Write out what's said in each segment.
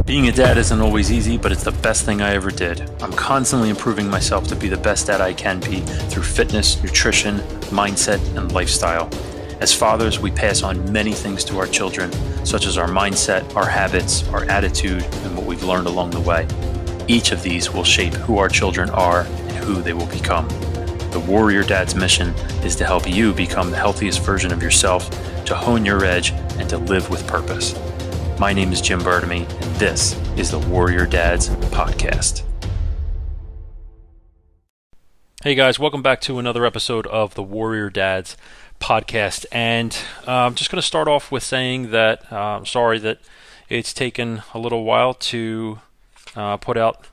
Being a dad isn't always easy, but it's the best thing I ever did. I'm constantly improving myself to be the best dad I can be through fitness, nutrition, mindset, and lifestyle. As fathers, we pass on many things to our children, such as our mindset, our habits, our attitude, and what we've learned along the way. Each of these will shape who our children are and who they will become. The Warrior Dad's mission is to help you become the healthiest version of yourself, to hone your edge, and to live with purpose. My name is Jim Bertamy, and this is the Warrior Dads Podcast. Hey guys, welcome back to another episode of the Warrior Dads Podcast. And I'm just going to start off with saying that I'm sorry that it's taken a little while to put out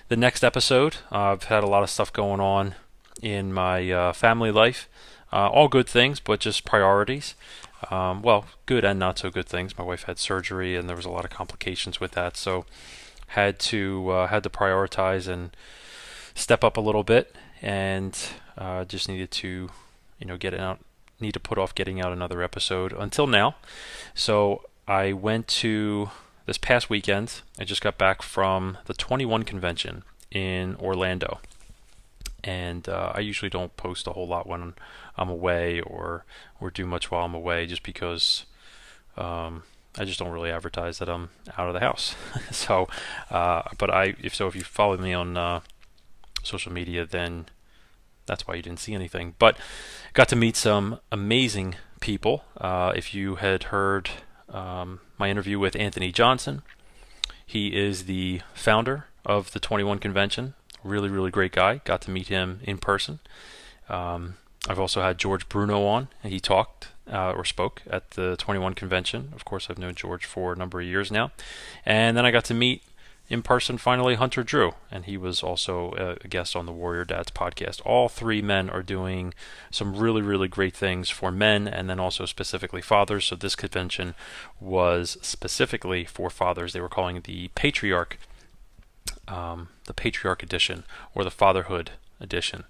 the next episode. I've had a lot of stuff going on in my family life. All good things, but just priorities. Well, good and not so good things. My wife had surgery, and there was a lot of complications with that, so had to prioritize and step up a little bit, and just needed to, need to put off getting out another episode until now. So I went to this past weekend. I just got back from the 21 convention in Orlando. And I usually don't post a whole lot when I'm away or do much while I'm away, just because I just don't really advertise that I'm out of the house. So, if you follow me on social media, then that's why you didn't see anything. But got to meet some amazing people. If you had heard my interview with Anthony Johnson, he is the founder of the 21 convention. Really, really great guy. Got to meet him in person. I've also had George Bruno on, and he talked or spoke at the 21 convention. Of course, I've known George for a number of years now. And then I got to meet in person, finally, Hunter Drew, and he was also a guest on the Warrior Dads podcast. All three men are doing some really, really great things for men, and then also specifically fathers. So this convention was specifically for fathers. They were calling it the Patriarch Edition, or the Fatherhood Edition.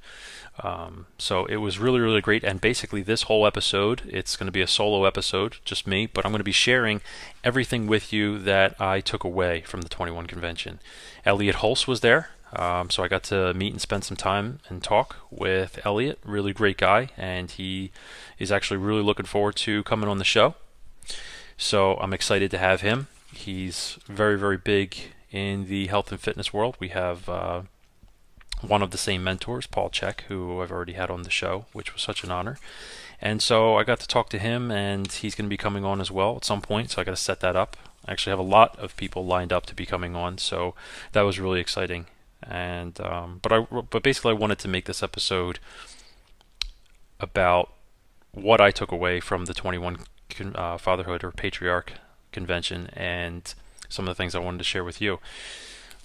So it was really, really great. And basically this whole episode, it's going to be a solo episode, just me, but I'm going to be sharing everything with you that I took away from the 21 convention. Elliot Hulse was there. So I got to meet and spend some time and talk with Elliot. Really great guy. And he is actually really looking forward to coming on the show. So I'm excited to have him. He's very, very big in the health and fitness world. We have one of the same mentors, Paul Check, who I've already had on the show, which was such an honor. And so I got to talk to him, and he's going to be coming on as well at some point, so I got to set that up. I actually have a lot of people lined up to be coming on, so that was really exciting. And but basically I wanted to make this episode about what I took away from the 21 Fatherhood or Patriarch Convention, and some of the things I wanted to share with you.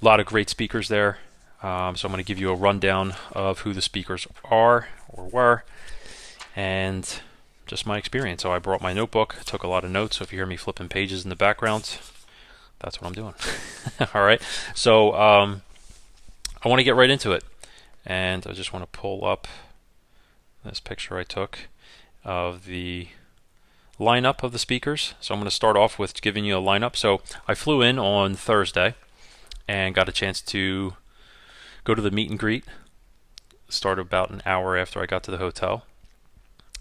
A lot of great speakers there. So I'm going to give you a rundown of who the speakers are or were, and just my experience. So I brought my notebook, took a lot of notes. So if you hear me flipping pages in the background, that's what I'm doing. All right. So I want to get right into it, and I just want to pull up this picture I took of the lineup of the speakers. So I'm going to start off with giving you a lineup. So I flew in on Thursday and got a chance to go to the meet and greet. Started about an hour after I got to the hotel,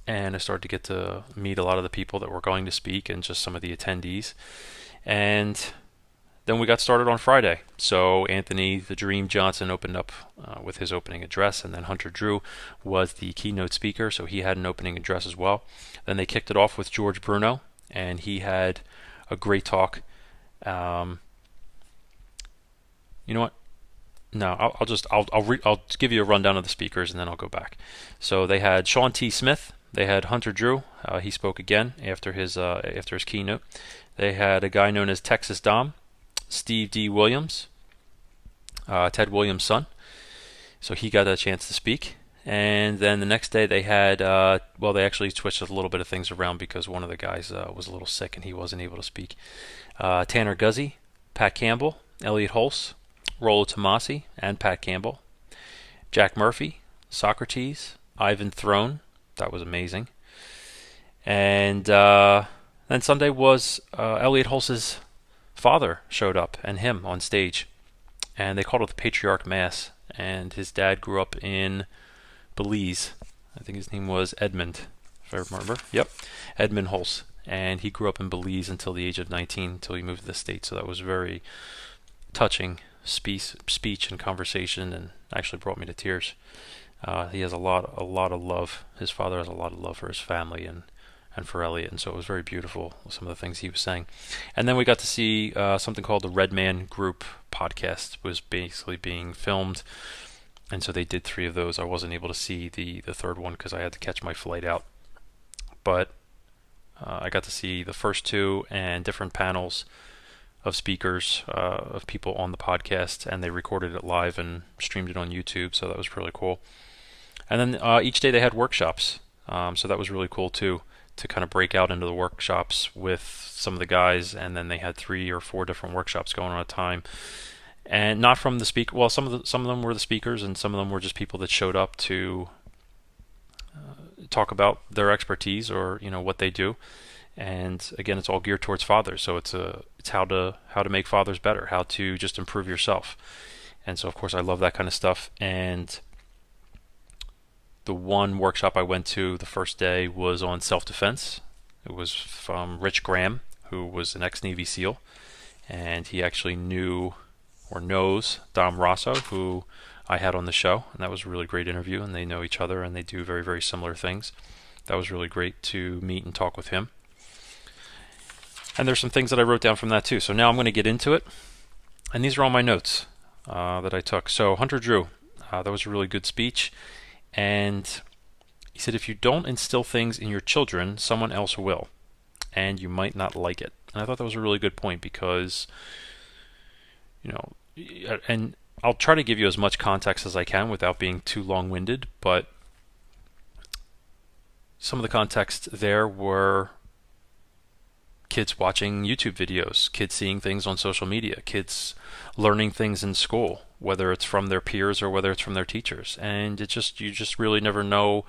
and I started to get to meet a lot of the people that were going to speak and just some of the attendees. And then we got started on Friday. So Anthony the Dream Johnson opened up with his opening address, and then Hunter Drew was the keynote speaker, so he had an opening address as well. Then they kicked it off with George Bruno, and he had a great talk. You know what? No, I'll give you a rundown of the speakers, and then I'll go back. So they had Sean T. Smith. They had Hunter Drew. He spoke again after his keynote. They had a guy known as Texas Dom, Steve D. Williams, Ted Williams' son. So he got a chance to speak. And then the next day they had, they actually switched a little bit of things around because one of the guys was a little sick and he wasn't able to speak. Tanner Guzzi, Pat Campbell, Elliot Hulse, Rollo Tomasi, and Pat Campbell. Jack Murphy, Socrates, Ivan Throne. That was amazing. And then Sunday was Elliot Hulse's father showed up and him on stage, and they called it the Patriarch Mass. And his dad grew up in Belize. I think his name was Edmund, if I remember. Yep, Edmund Hulse. And he grew up in Belize until the age of 19, until he moved to the States. So that was very touching speech and conversation, and actually brought me to tears. He has a lot of love. His father has a lot of love for his family and for Elliot, and so it was very beautiful, some of the things he was saying. And then we got to see something called the Red Man Group podcast. It was basically being filmed, and so they did 3 of those. I wasn't able to see the third one because I had to catch my flight out, but I got to see the first 2 and different panels of speakers, of people on the podcast, and they recorded it live and streamed it on YouTube, so that was really cool. And then each day they had workshops, so that was really cool too, to kind of break out into the workshops with some of the guys, and then they had 3 or 4 different workshops going on at a time. And not from the speaker, well, some of them were the speakers, and some of them were just people that showed up to talk about their expertise or what they do. And again, it's all geared towards fathers, so it's how to make fathers better, how to just improve yourself. And so of course I love that kind of stuff. And the one workshop I went to the first day was on self-defense. It was from Rich Graham, who was an ex-Navy SEAL, and he actually knew or knows Dom Rosso, who I had on the show, and that was a really great interview, and they know each other and they do very, very similar things. That was really great to meet and talk with him. And there's some things that I wrote down from that too. So now I'm going to get into it, and these are all my notes that I took. So Hunter Drew, that was a really good speech. And he said, if you don't instill things in your children, someone else will, and you might not like it. And I thought that was a really good point because, and I'll try to give you as much context as I can without being too long-winded, but some of the context there were kids watching YouTube videos, kids seeing things on social media, kids learning things in school, whether it's from their peers or whether it's from their teachers. And you just really never know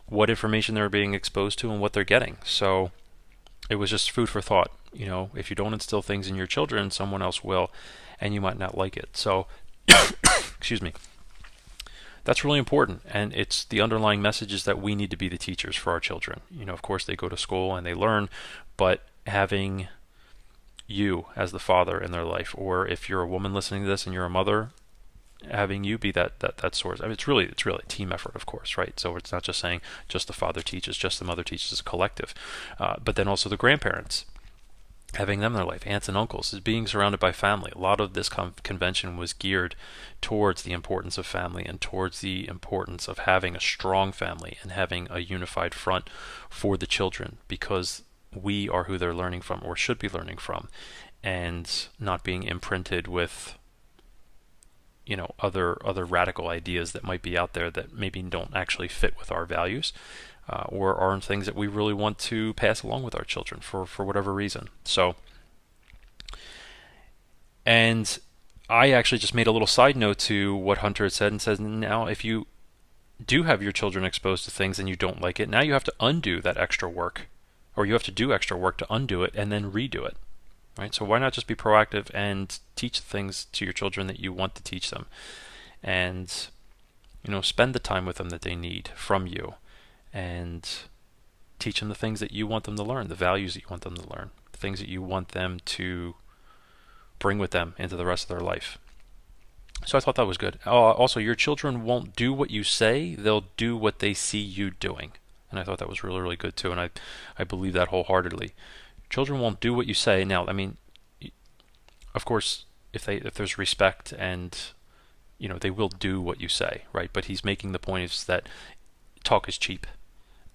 what information they're being exposed to and what they're getting. So it was just food for thought. If you don't instill things in your children, someone else will, and you might not like it. So, excuse me. That's really important, and it's the underlying messages that we need to be the teachers for our children. Of course, they go to school and they learn, but having you as the father in their life, or if you're a woman listening to this and you're a mother, having you be that source. I mean, it's really a team effort, of course, right? So it's not just saying just the father teaches, just the mother teaches, as a collective, but then also the grandparents, having them in their life, aunts and uncles, is being surrounded by family. A lot of this convention was geared towards the importance of family and towards the importance of having a strong family and having a unified front for the children, because we are who they're learning from, or should be learning from, and not being imprinted with other radical ideas that might be out there that maybe don't actually fit with our values, or aren't things that we really want to pass along with our children for whatever reason. So, and I actually just made a little side note to what Hunter had said, and says, now if you do have your children exposed to things and you don't like it, now you have to undo that extra work, or you have to do extra work to undo it and then redo it. Right? So why not just be proactive and teach things to your children that you want to teach them, and spend the time with them that they need from you, and teach them the things that you want them to learn, the values that you want them to learn, the things that you want them to bring with them into the rest of their life. So I thought that was good. Also, your children won't do what you say, they'll do what they see you doing. And I thought that was really, really good too, and I believe that wholeheartedly. Children won't do what you say. Now, I mean, of course, if there's respect, and they will do what you say, right? But he's making the point is that talk is cheap,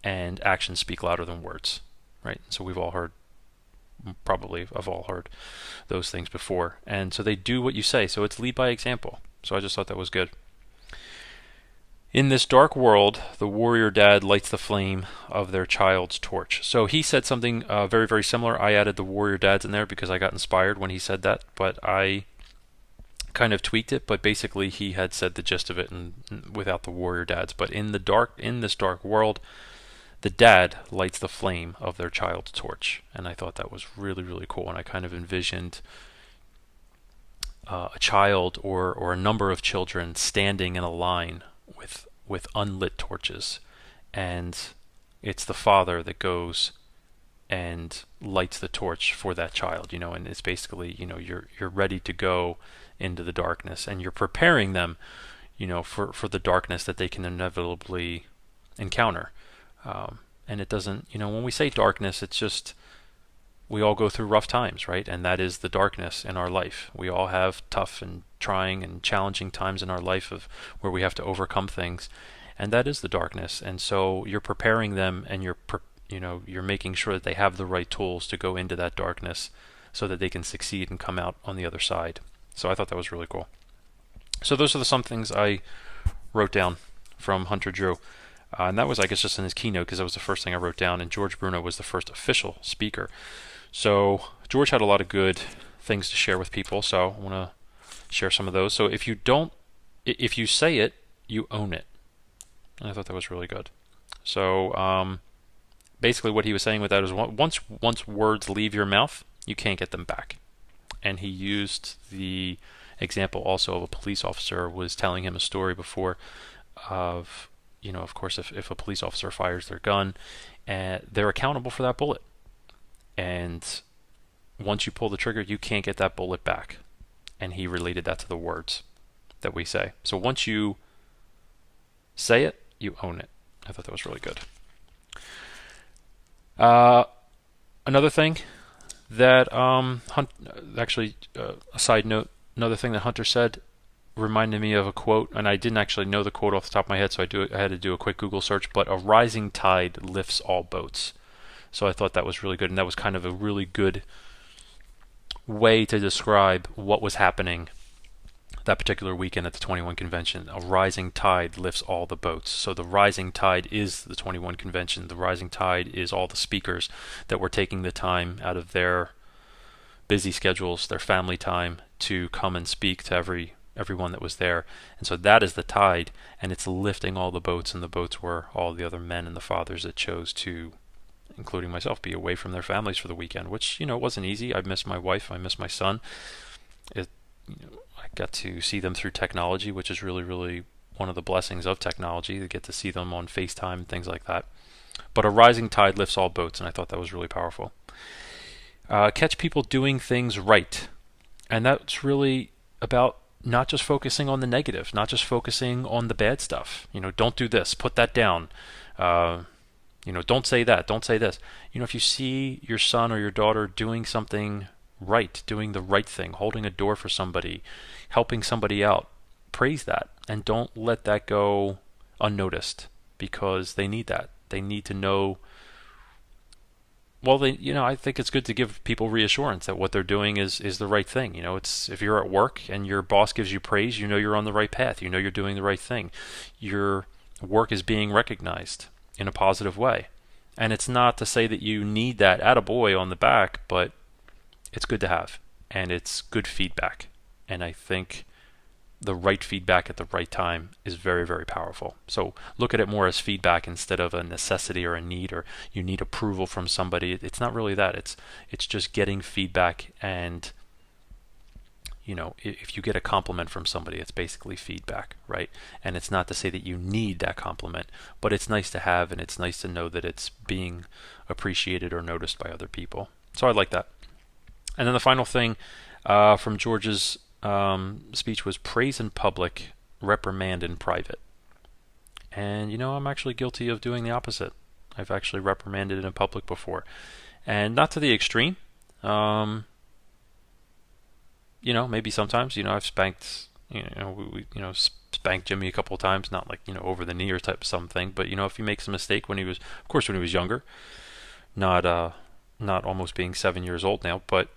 and actions speak louder than words, right? So we've all heard, probably have all heard those things before, and so they do what you say. So it's lead by example. So I just thought that was good. In this dark world, the warrior dad lights the flame of their child's torch. So he said something very, very similar. I added the warrior dads in there because I got inspired when he said that, but I kind of tweaked it. But basically, he had said the gist of it and without the warrior dads. But in this dark world, the dad lights the flame of their child's torch, and I thought that was really, really cool. And I kind of envisioned, a child or a number of children standing in a line with unlit torches, and it's the father that goes and lights the torch for that child, and it's basically, you're ready to go into the darkness, and you're preparing them, for the darkness that they can inevitably encounter. And it doesn't, when we say darkness, it's just, we all go through rough times, right? And that is the darkness in our life. We all have tough and trying and challenging times in our life of where we have to overcome things, and that is the darkness. And so you're preparing them, and you're making sure that they have the right tools to go into that darkness so that they can succeed and come out on the other side. So I thought that was really cool. So those are some things I wrote down from Hunter Drew. And that was, I guess, just in his keynote, because that was the first thing I wrote down, and George Bruno was the first official speaker. So George had a lot of good things to share with people, so I want to share some of those. So if you say it, you own it. And I thought that was really good. So basically what he was saying with that is once words leave your mouth, you can't get them back. And he used the example also of a police officer was telling him a story before of, of course, if a police officer fires their gun, they're accountable for that bullet. And once you pull the trigger, you can't get that bullet back. And he related that to the words that we say. So once you say it, you own it. I thought that was really good. Another thing that, a side note, another thing that Hunter said reminded me of a quote, and I didn't actually know the quote off the top of my head, so I had to do a quick Google search, but a rising tide lifts all boats. So I thought that was really good, and that was kind of a really good way to describe what was happening that particular weekend at the 21 convention. A rising tide lifts all the boats. So the rising tide is the 21 convention. The rising tide is all the speakers that were taking the time out of their busy schedules, their family time, to come and speak to everyone that was there. And so that is the tide, and it's lifting all the boats, and the boats were all the other men and the fathers that chose to, including myself, be away from their families for the weekend, which, it wasn't easy. I miss my wife. I miss my son. I got to see them through technology, which is really, really one of the blessings of technology, to get to see them on FaceTime and things like that. But a rising tide lifts all boats, and I thought that was really powerful. Catch people doing things right. And that's really about not just focusing on the negative, not just focusing on the bad stuff. Don't do this, put that down. Don't say that, don't say this. If you see your son or your daughter doing something right, doing the right thing, holding a door for somebody, helping somebody out, praise that, and don't let that go unnoticed, because they need that. They need to know. Well, I think it's good to give people reassurance that what they're doing is the right thing. It's, if you're at work and your boss gives you praise, you're on the right path. You're doing the right thing. Your work is being recognized in a positive way. And it's not to say that you need that attaboy on the back, but it's good to have, and it's good feedback. And I think the right feedback at the right time is very, very powerful. So look at it more as feedback instead of a necessity or a need, or you need approval from somebody. It's not really that. It's just getting feedback, and if you get a compliment from somebody, it's basically feedback, right? And it's not to say that you need that compliment, but it's nice to have, and it's nice to know that it's being appreciated or noticed by other people. So I like that. And then the final thing from George's speech was praise in public, reprimand in private. And I'm actually guilty of doing the opposite. I've actually reprimanded in public before, and not to the extreme. Maybe sometimes, I've spanked, spanked Jimmy a couple of times, not like, over the knee or type of something, but if he makes a mistake when he was younger, not almost being 7 years old now, but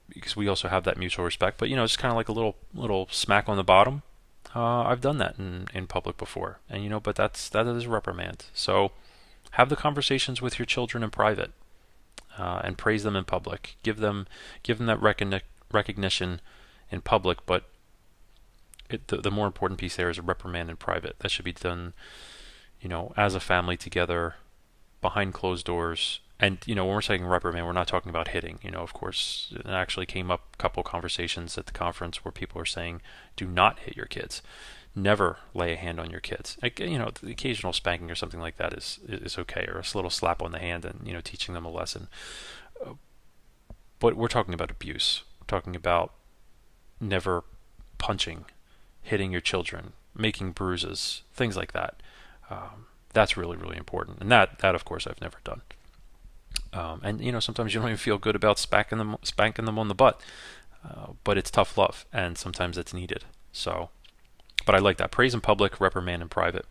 because we also have that mutual respect, but it's kind of like a little smack on the bottom. I've done that in public before, and but that is a reprimand. So have the conversations with your children in private, and praise them in public. Give them that recognition in public, but the more important piece there is a reprimand in private. That should be done, as a family together, behind closed doors, And when we're saying reprimand, we're not talking about hitting. Of course, it actually came up a couple conversations at the conference where people are saying, do not hit your kids. Never lay a hand on your kids. The occasional spanking or something like that is okay, or a little slap on the hand and teaching them a lesson. But we're talking about abuse. We're talking about never punching, hitting your children, making bruises, things like that. That's really, really important. And that of course, I've never done. And sometimes you don't even feel good about spanking them on the butt, but it's tough love, and sometimes it's needed. So, but I like that. Praise in public, reprimand in private.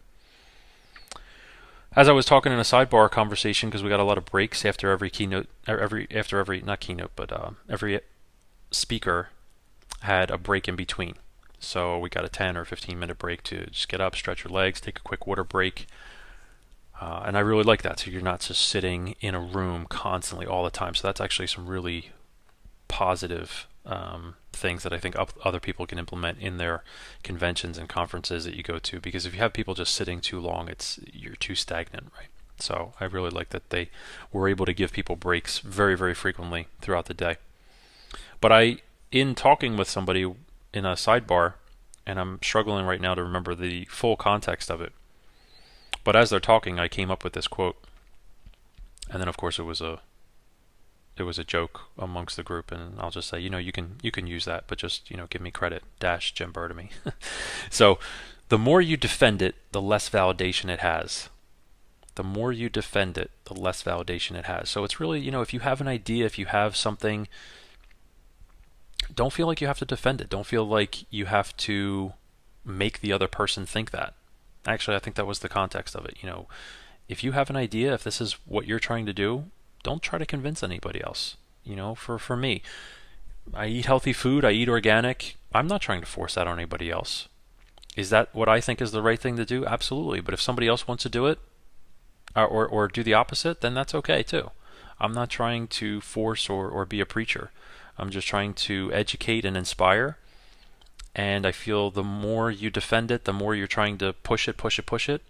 As I was talking in a sidebar conversation, because we got a lot of breaks after every keynote, every speaker had a break in between. So we got a 10 or 15-minute break to just get up, stretch your legs, take a quick water break. And I really like that. So you're not just sitting in a room constantly all the time. So that's actually some really positive things that I think other people can implement in their conventions and conferences that you go to. Because if you have people just sitting too long, you're too stagnant, right? So I really like that they were able to give people breaks very, very frequently throughout the day. But in talking with somebody in a sidebar, and I'm struggling right now to remember the full context of it, but as they're talking, I came up with this quote, and then of course it was a joke amongst the group, and I'll just say, you can use that, but just give me credit. Jim Burtamy. So, the more you defend it, the less validation it has. The more you defend it, the less validation it has. So it's really, if you have an idea, if you have something, don't feel like you have to defend it. Don't feel like you have to make the other person think that. Actually, I think that was the context of it. If you have an idea, if this is what you're trying to do, don't try to convince anybody else. For me, I eat healthy food, I eat organic. I'm not trying to force that on anybody else. Is that what I think is the right thing to do? Absolutely. But if somebody else wants to do it, or do the opposite, then that's okay too. I'm not trying to force or be a preacher. I'm just trying to educate and inspire. And I feel the more you defend it, the more you're trying to push it,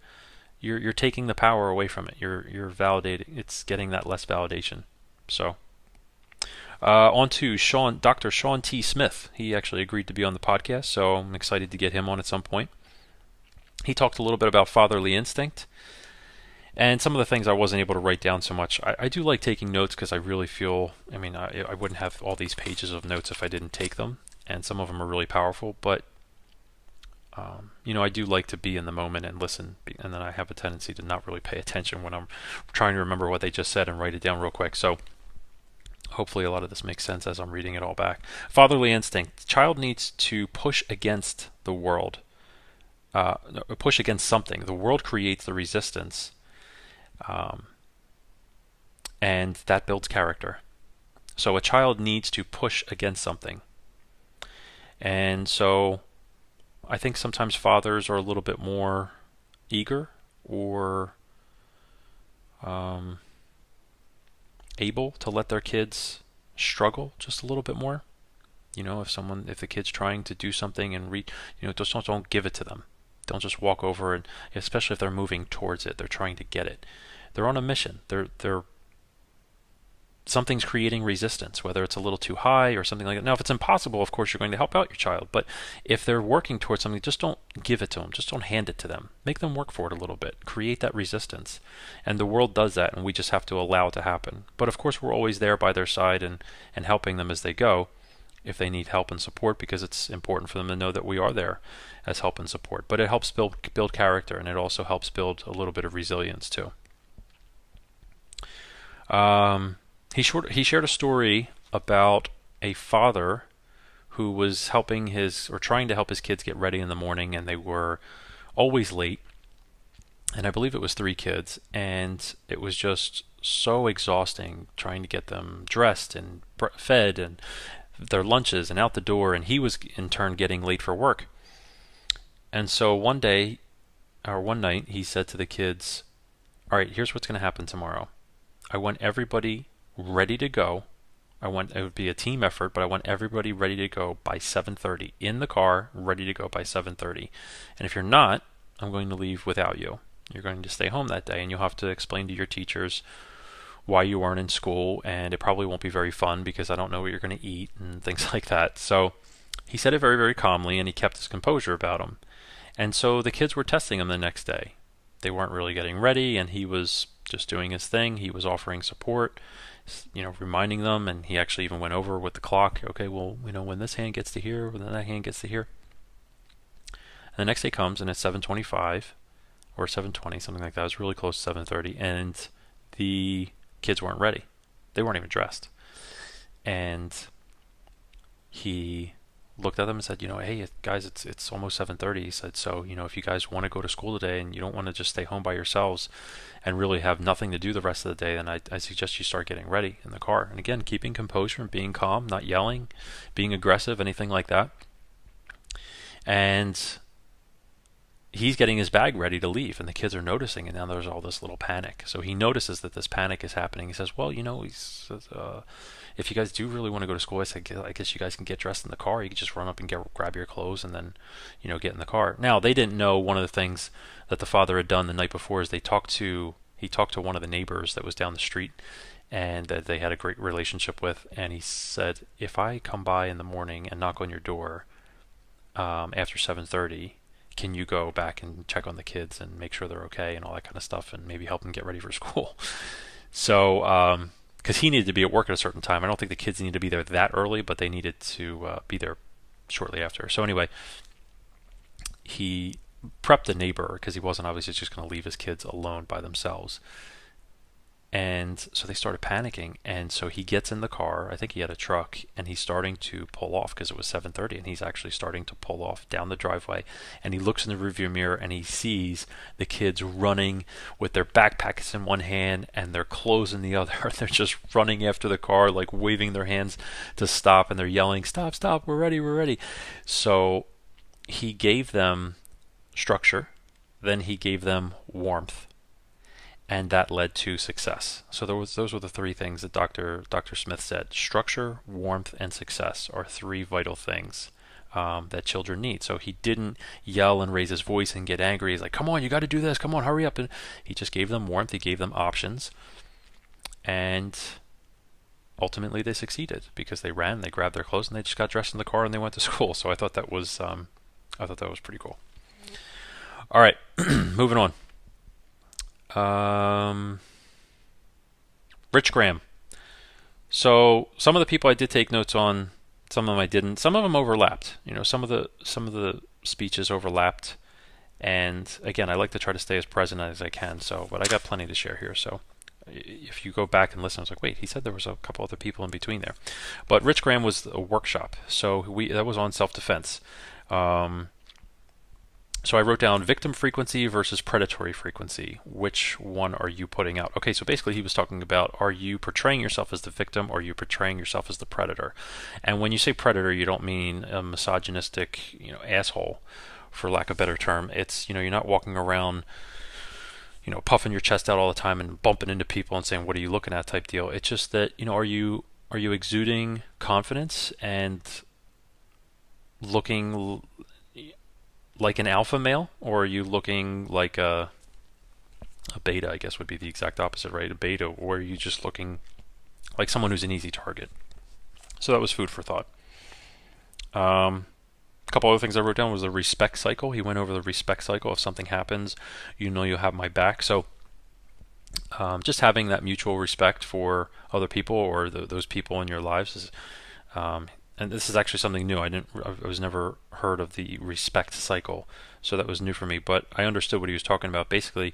you're taking the power away from it. You're validating. It's getting that less validation. So, on to Dr. Sean T. Smith. He actually agreed to be on the podcast, so I'm excited to get him on at some point. He talked a little bit about fatherly instinct, and some of the things I wasn't able to write down so much. I do like taking notes because I really feel, I wouldn't have all these pages of notes if I didn't take them. And some of them are really powerful, but I do like to be in the moment and listen, and then I have a tendency to not really pay attention when I'm trying to remember what they just said and write it down real quick. So hopefully a lot of this makes sense as I'm reading it all back. Fatherly instinct. Child needs to push against the world, push against something. The world creates the resistance, and that builds character. So a child needs to push against something. And so I think sometimes fathers are a little bit more eager or able to let their kids struggle just a little bit more. If the kid's trying to do something and just don't give it to them. Don't just walk over, and especially if they're moving towards it, they're trying to get it. They're on a mission. Something's creating resistance, whether it's a little too high or something like that. Now, if it's impossible, of course, you're going to help out your child. But if they're working towards something, just don't give it to them. Just don't hand it to them. Make them work for it a little bit. Create that resistance. And the world does that, and we just have to allow it to happen. But of course, we're always there by their side and helping them as they go if they need help and support, because it's important for them to know that we are there as help and support. But it helps build character, and it also helps build a little bit of resilience too. He shared a story about a father who was trying to help his kids get ready in the morning, and they were always late. And I believe it was 3 kids, and it was just so exhausting trying to get them dressed and fed and their lunches and out the door, and he was in turn getting late for work. And so one night, he said to the kids, "All right, here's what's going to happen tomorrow. I want everybody ready to go. It would be a team effort, but I want everybody ready to go by 7:30 in the car, ready to go by 7:30. And if you're not, I'm going to leave without you. You're going to stay home that day, and you'll have to explain to your teachers why you weren't in school, and it probably won't be very fun because I don't know what you're going to eat and things like that. So he said it very, very calmly, and he kept his composure about him. And so the kids were testing him the next day. They weren't really getting ready, and he was just doing his thing. He was offering support, reminding them, and he actually even went over with the clock. Okay, well, when this hand gets to here, when that hand gets to here. And the next day comes, and it's 7:25 or 7:20, something like that. It was really close to 7:30, and the kids weren't ready. They weren't even dressed. And he looked at them and said, hey guys, it's almost 7:30. He said, so if you guys want to go to school today and you don't want to just stay home by yourselves and really have nothing to do the rest of the day, then I suggest you start getting ready in the car. And again, keeping composure and being calm, not yelling, being aggressive, anything like that. And he's getting his bag ready to leave, and the kids are noticing, and now there's all this little panic. So he notices that this panic is happening. He says, well, he says, if you guys do really want to go to school, I guess you guys can get dressed in the car. You can just run up and grab your clothes and then, get in the car. Now, they didn't know one of the things that the father had done the night before is he talked to one of the neighbors that was down the street and that they had a great relationship with, and he said, if I come by in the morning and knock on your door after 7:30, can you go back and check on the kids and make sure they're okay and all that kind of stuff and maybe help them get ready for school? So, because he needed to be at work at a certain time. I don't think the kids needed to be there that early, but they needed to be there shortly after. So anyway, he prepped the neighbor because he wasn't obviously just going to leave his kids alone by themselves. And so they started panicking, and so he gets in the car. I think he had a truck, and he's starting to pull off because it was 7:30, and he's actually starting to pull off down the driveway. And he looks in the rearview mirror, and he sees the kids running with their backpacks in one hand and their clothes in the other. They're just running after the car, like waving their hands to stop, and they're yelling, "Stop, stop, we're ready, we're ready." So he gave them structure, then he gave them warmth. And that led to success. So those were the three things that Dr. Smith said. Structure, warmth, and success are three vital things that children need. So he didn't yell and raise his voice and get angry. He's like, come on, you got to do this. Come on, hurry up. And he just gave them warmth. He gave them options. And ultimately they succeeded because they ran, they grabbed their clothes, and they just got dressed in the car and they went to school. So I thought that was pretty cool. All right, moving on. Rich Graham. So some of the people I did take notes on, some of them I didn't. Some of them overlapped. Some of the speeches overlapped. And again, I like to try to stay as present as I can. But I got plenty to share here. So if you go back and listen, I was like, wait, he said there was a couple other people in between there. But Rich Graham was a workshop. So that was on self-defense. So I wrote down victim frequency versus predatory frequency. Which one are you putting out? Okay, so basically he was talking about, are you portraying yourself as the victim or are you portraying yourself as the predator? And when you say predator, you don't mean a misogynistic, asshole, for lack of a better term. It's, you're not walking around, puffing your chest out all the time and bumping into people and saying, what are you looking at type deal. It's just that, are you exuding confidence and looking like an alpha male, or are you looking like a beta, I guess would be the exact opposite, right? A beta, or are you just looking like someone who's an easy target? So that was food for thought. A couple other things I wrote down was the respect cycle. He went over the respect cycle. If something happens, you'll have my back. So just having that mutual respect for other people or those people in your lives is and this is actually something new. I was never heard of the respect cycle, so that was new for me. But I understood what he was talking about. Basically,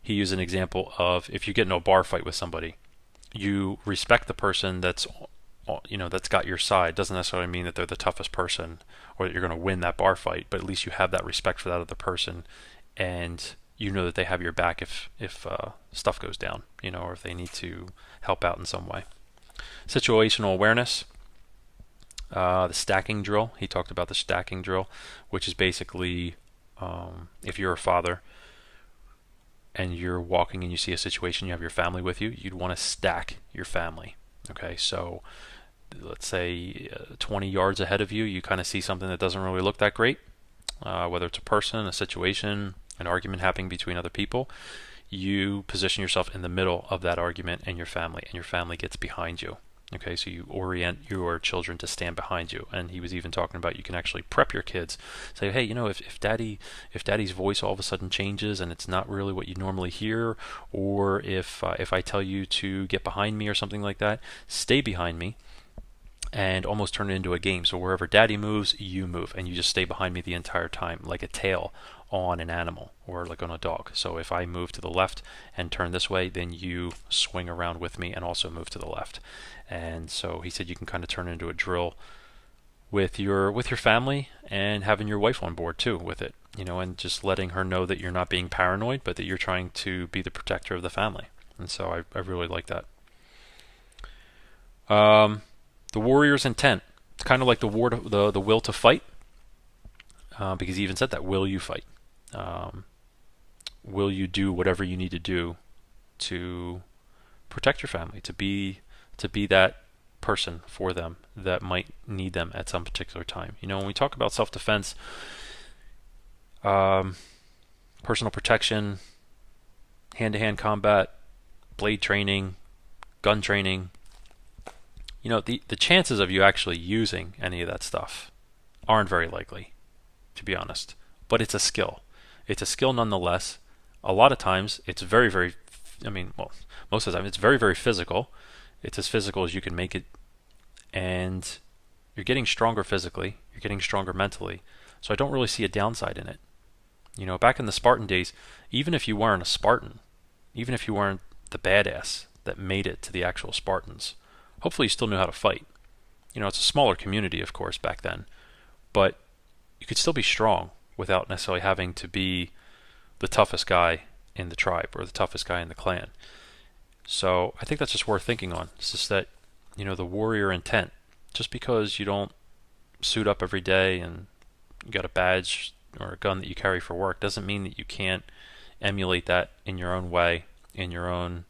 he used an example of if you get in a bar fight with somebody, you respect the person that's got your side. Doesn't necessarily mean that they're the toughest person or that you're going to win that bar fight, but at least you have that respect for that other person, and you know that they have your back if stuff goes down, or if they need to help out in some way. Situational awareness. The stacking drill. He talked about the stacking drill, which is basically if you're a father and you're walking and you see a situation, you have your family with you, you'd want to stack your family. Okay, so let's say 20 yards ahead of you, you kind of see something that doesn't really look that great, whether it's a person, a situation, an argument happening between other people. you position yourself in the middle of that argument and your family gets behind you. Okay, so you orient your children to stand behind you. And he was even talking about you can actually prep your kids. Say, hey, if daddy's voice all of a sudden changes and it's not really what you normally hear, or if I tell you to get behind me or something like that, stay behind me, and almost turn it into a game. So wherever daddy moves, you move, and you just stay behind me the entire time, like a tail on an animal or like on a dog. So if I move to the left and turn this way, then you swing around with me and also move to the left. And so he said you can kind of turn it into a drill with your family, and having your wife on board too with it, and just letting her know that you're not being paranoid, but that you're trying to be the protector of the family. And so I really like that. The warrior's intent. It's kind of like the will to fight, because he even said that, will you fight? Will you do whatever you need to do to protect your family, to be that person for them that might need them at some particular time? When we talk about self-defense, personal protection, hand-to-hand combat, blade training, gun training, the chances of you actually using any of that stuff aren't very likely, to be honest. But it's a skill. It's a skill nonetheless. A lot of times it's very, very, most of the time it's very, very physical. It's as physical as you can make it. And you're getting stronger physically. You're getting stronger mentally. So I don't really see a downside in it. Back in the Spartan days, even if you weren't a Spartan, even if you weren't the badass that made it to the actual Spartans, hopefully you still knew how to fight. It's a smaller community, of course, back then. But you could still be strong without necessarily having to be the toughest guy in the tribe or the toughest guy in the clan. So I think that's just worth thinking on. It's just that, the warrior intent. Just because you don't suit up every day and you got a badge or a gun that you carry for work doesn't mean that you can't emulate that in your own way, in your own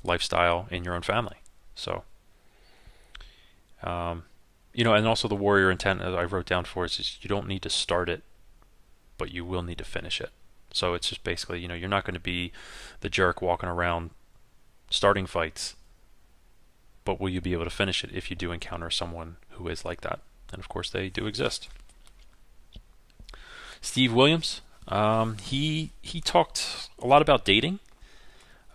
lifestyle, in your own family. So, and also the warrior intent, as I wrote down for us, is you don't need to start it, but you will need to finish it. So it's just basically, you're not going to be the jerk walking around starting fights, but will you be able to finish it if you do encounter someone who is like that? And of course they do exist. Steve Williams, he talked a lot about dating.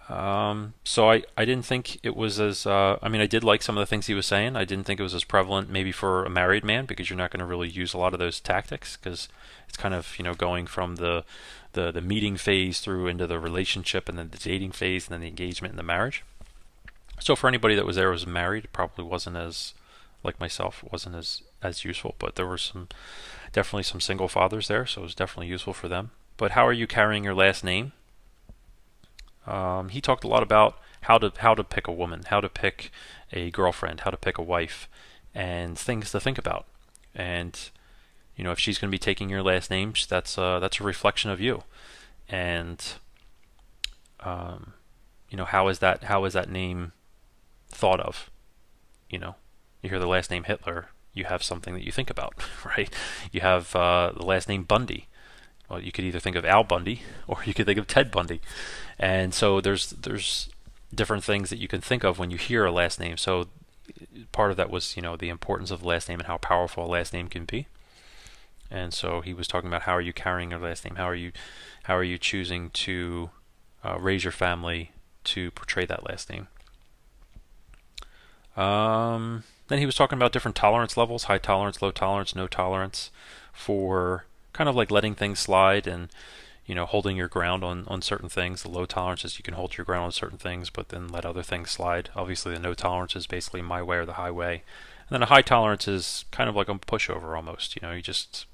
So I didn't think it was as, I did like some of the things he was saying. I didn't think it was as prevalent maybe for a married man, because you're not going to really use a lot of those tactics, because it's kind of, going from the meeting phase through into the relationship, and then the dating phase, and then the engagement and the marriage. So for anybody that was there was married, it probably wasn't as, like myself, it wasn't as useful, but there were definitely some single fathers there, so it was definitely useful for them. But how are you carrying your last name? He talked a lot about how to pick a woman, how to pick a girlfriend, how to pick a wife, and things to think about. And if she's going to be taking your last name, that's a reflection of you. And how is that name thought of? You hear the last name Hitler, you have something that you think about, right? You have the last name Bundy. Well, you could either think of Al Bundy or you could think of Ted Bundy. And so there's different things that you can think of when you hear a last name. So part of that was, the importance of the last name and how powerful a last name can be. And so he was talking about how are you carrying your last name? How are you choosing to raise your family to portray that last name? Then he was talking about different tolerance levels: high tolerance, low tolerance, no tolerance, for kind of like letting things slide and holding your ground on certain things. The low tolerance is you can hold your ground on certain things, but then let other things slide. Obviously the no tolerance is basically my way or the highway. And then a high tolerance is kind of like a pushover almost. You just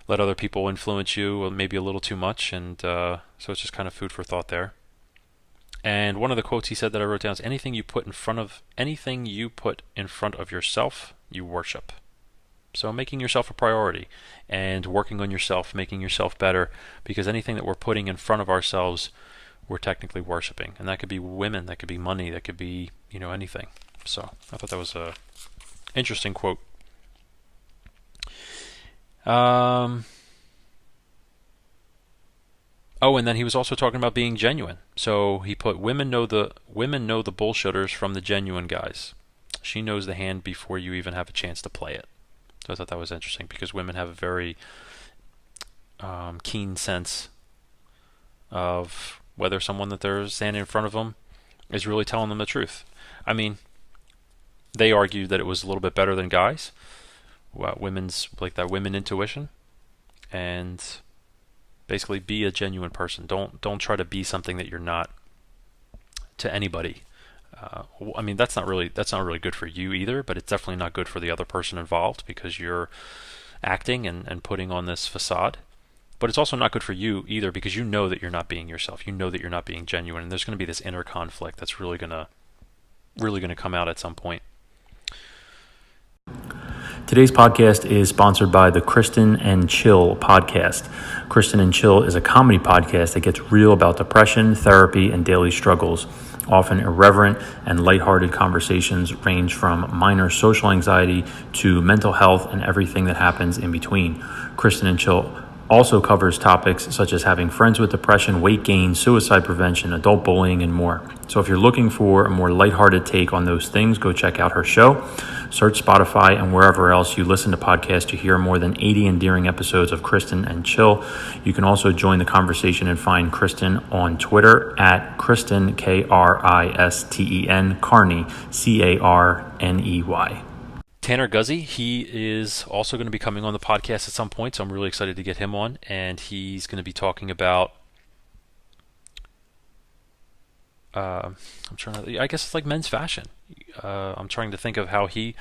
let other people influence you maybe a little too much, and so it's just kind of food for thought there. And one of the quotes he said that I wrote down is, anything you put in front of yourself, you worship. So making yourself a priority and working on yourself, making yourself better, because anything that we're putting in front of ourselves, we're technically worshiping. And that could be women, that could be money, that could be, anything. So I thought that was a interesting quote. Oh, and then he was also talking about being genuine. So he put women know the bullshitters from the genuine guys. She knows the hand before you even have a chance to play it. So I thought that was interesting because women have a very keen sense of whether someone that they're standing in front of them is really telling them the truth. I mean, they argued that it was a little bit better than guys. Women's like that women intuition, and basically be a genuine person. Don't try to be something that you're not to anybody. I mean, that's not really good for you either, but it's definitely not good for the other person involved because you're acting and putting on this facade. But it's also not good for you either because you know that you're not being yourself. You know that you're not being genuine, and there's going to be this inner conflict that's really gonna come out at some point. Today's podcast is sponsored by the Kristen and Chill podcast. Kristen and Chill is a comedy podcast that gets real about depression, therapy, and daily struggles. Often irreverent and lighthearted conversations range from minor social anxiety to mental health and everything that happens in between. Kristen and Chill also covers topics such as having friends with depression, weight gain, suicide prevention, adult bullying, and more. So if you're looking for a more lighthearted take on those things, go check out her show. Search Spotify and wherever else you listen to podcasts to hear more than 80 endearing episodes of Kristen and Chill. You can also join the conversation and find Kristen on Twitter at Kristen, Kristen, Carney, Carney. Tanner Guzzi, he is also going to be coming on the podcast at some point, so I'm really excited to get him on, and he's going to be talking about I guess it's like men's fashion. I'm trying to think of how he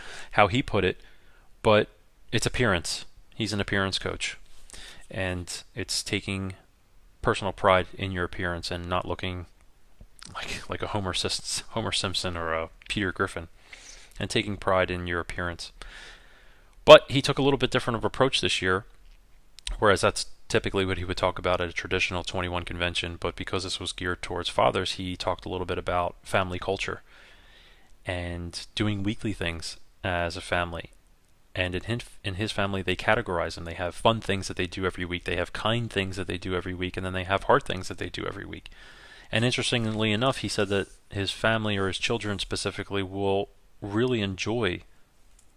put it, but it's appearance. He's an appearance coach, and it's taking personal pride in your appearance and not looking like a Homer Simpson or a Peter Griffin, and taking pride in your appearance. But he took a little bit different of approach this year, whereas that's typically what he would talk about at a traditional 21 convention, but because this was geared towards fathers, he talked a little bit about family culture and doing weekly things as a family. And in his family, they categorize them. They have fun things that they do every week. They have kind things that they do every week, and then they have hard things that they do every week. And interestingly enough, he said that his family, or his children specifically, will really enjoy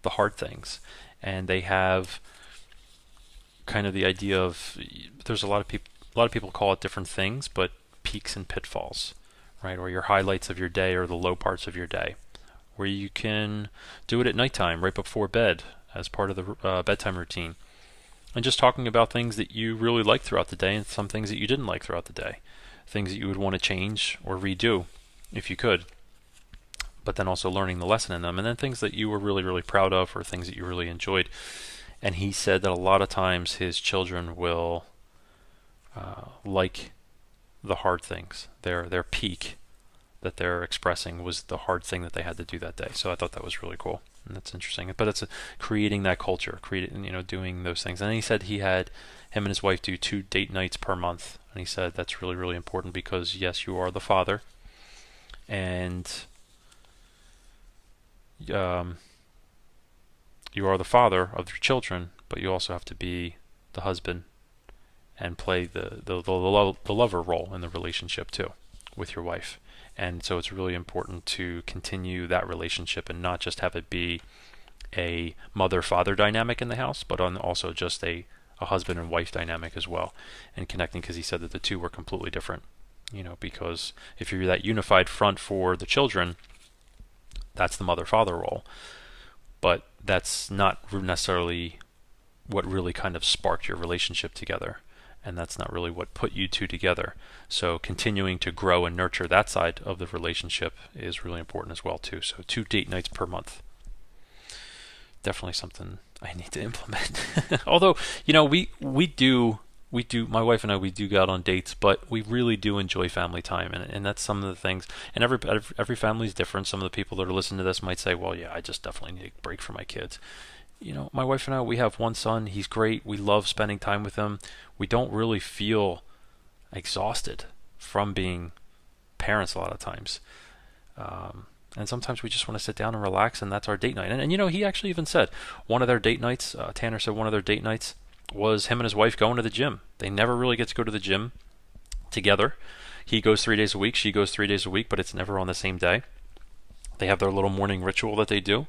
the hard things. And they have kind of the idea of, there's a lot of people call it different things, but peaks and pitfalls, right? Or your highlights of your day or the low parts of your day, where you can do it at nighttime, right before bed, as part of the bedtime routine, and just talking about things that you really liked throughout the day and some things that you didn't like throughout the day, things that you would want to change or redo if you could, but then also learning the lesson in them, and then things that you were really, really proud of or things that you really enjoyed. And he said that a lot of times his children will like the hard things. Their peak that they're expressing was the hard thing that they had to do that day. So I thought that was really cool, and that's interesting. But it's creating that culture, doing those things. And then he said him and his wife do 2 date nights per month, and he said that's really, really important because yes, you are the father, and you are the father of your children, but you also have to be the husband and play the lover role in the relationship too with your wife. And so it's really important to continue that relationship and not just have it be a mother-father dynamic in the house, but also just a husband and wife dynamic as well, and connecting, because he said that the two were completely different. Because if you're that unified front for the children, that's the mother-father role. But that's not necessarily what really kind of sparked your relationship together, and that's not really what put you two together. So continuing to grow and nurture that side of the relationship is really important as well too. So 2 date nights per month. Definitely something I need to implement. Although, we do, my wife and I, we do go out on dates, but we really do enjoy family time, and that's some of the things. And every family is different. Some of the people that are listening to this might say, well, yeah, I just definitely need a break from my kids. My wife and I, we have one son. He's great. We love spending time with him. We don't really feel exhausted from being parents a lot of times. And sometimes we just want to sit down and relax, and that's our date night. And he actually even said one of their date nights, Tanner said one of their date nights was him and his wife going to the gym. They never really get to go to the gym together. He goes 3 days a week, she goes 3 days a week, but it's never on the same day. They have their little morning ritual that they do.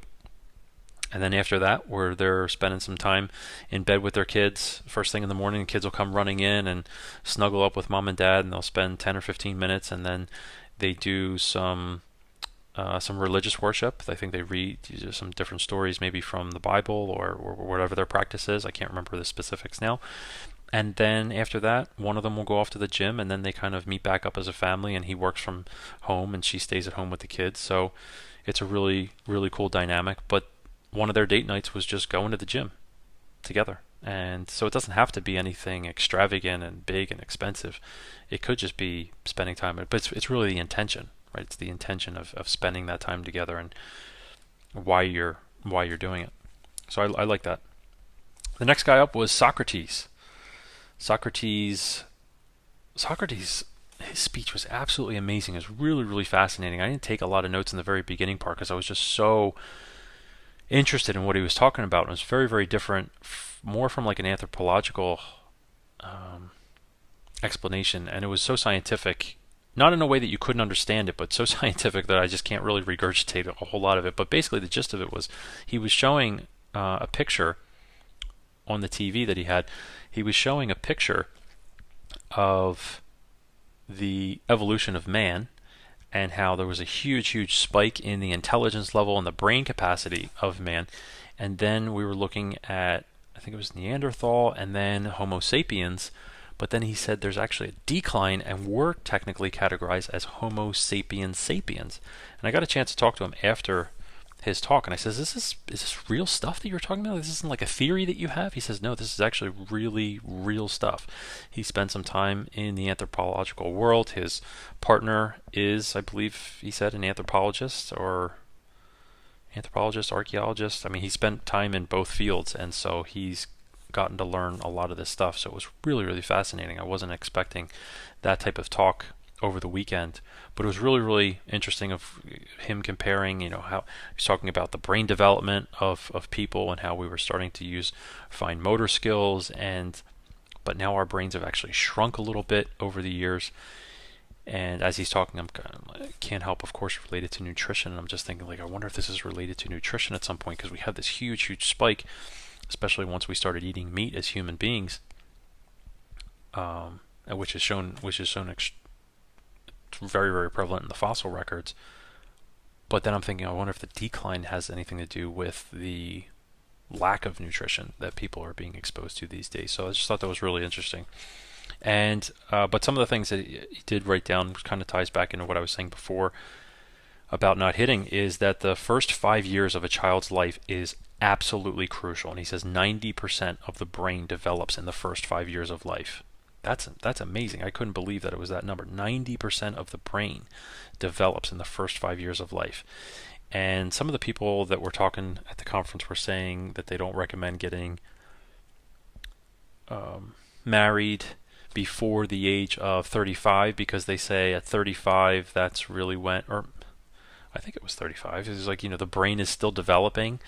And then after that, where they're spending some time in bed with their kids, first thing in the morning, the kids will come running in and snuggle up with mom and dad, and they'll spend 10 or 15 minutes, and then they do some religious worship. I think they read some different stories, maybe from the Bible or whatever their practice is. I can't remember the specifics now. And then after that, one of them will go off to the gym, and then they kind of meet back up as a family, and he works from home, and she stays at home with the kids. So it's a really, really cool dynamic. But one of their date nights was just going to the gym together. And so it doesn't have to be anything extravagant and big and expensive. It could just be spending time. But it's really the intention, right? It's the intention of spending that time together and why you're doing it. So I like that. The next guy up was Socrates. Socrates, his speech was absolutely amazing. It was really, really fascinating. I didn't take a lot of notes in the very beginning part because I was just so interested in what he was talking about. It was very, very different, more from like an anthropological explanation, and it was so scientific, not in a way that you couldn't understand it, but so scientific that I just can't really regurgitate a whole lot of it. But basically the gist of it was he was showing a picture on the TV that he had. He was showing a picture of the evolution of man and how there was a huge, huge spike in the intelligence level and the brain capacity of man. And then we were looking at, I think it was Neanderthal and then Homo sapiens. But then he said there's actually a decline, and we're technically categorized as Homo sapiens sapiens. And I got a chance to talk to him after his talk, and I says, is this real stuff that you're talking about? This isn't like a theory that you have? He says, no, this is actually really real stuff. He spent some time in the anthropological world. His partner is, I believe he said, an anthropologist, archaeologist. I mean, he spent time in both fields, and so he's gotten to learn a lot of this stuff. So it was really, really fascinating. I wasn't expecting that type of talk over the weekend, but it was really, really interesting of him comparing, how he's talking about the brain development of people and how we were starting to use fine motor skills, but now our brains have actually shrunk a little bit over the years. And as he's talking, I can't help, of course, related to nutrition. And I'm just thinking, I wonder if this is related to nutrition at some point, because we had this huge, huge spike, especially once we started eating meat as human beings, which is shown very, very prevalent in the fossil records. But then I'm thinking, I wonder if the decline has anything to do with the lack of nutrition that people are being exposed to these days. So I just thought that was really interesting. And but some of the things that he did write down kind of ties back into what I was saying before about not hitting, is that the first 5 years of a child's life is absolutely crucial. And he says 90% of the brain develops in the first 5 years of life. That's amazing. I couldn't believe that it was that number. 90% of the brain develops in the first 5 years of life. And some of the people that were talking at the conference were saying that they don't recommend getting married before the age of 35, because they say at 35 that's really when, or I think it was 35. It's like, the brain is still developing.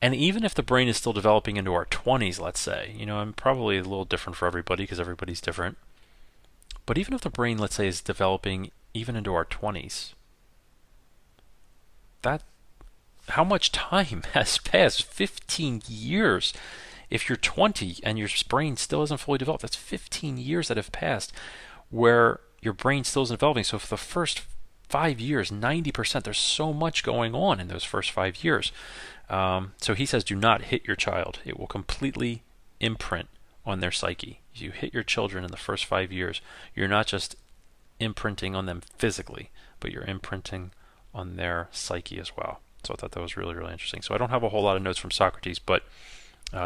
And even if the brain is still developing into our 20s, let's say, I'm probably a little different for everybody because everybody's different. But even if the brain, let's say, is developing even into our 20s, how much time has passed? 15 years. If you're 20 and your brain still isn't fully developed, that's 15 years that have passed where your brain still isn't developing. So for the first 5 years, 90%, there's so much going on in those first 5 years. So he says, do not hit your child. It will completely imprint on their psyche. If you hit your children in the first 5 years, you're not just imprinting on them physically, but you're imprinting on their psyche as well. So I thought that was really, really interesting. So I don't have a whole lot of notes from Socrates, but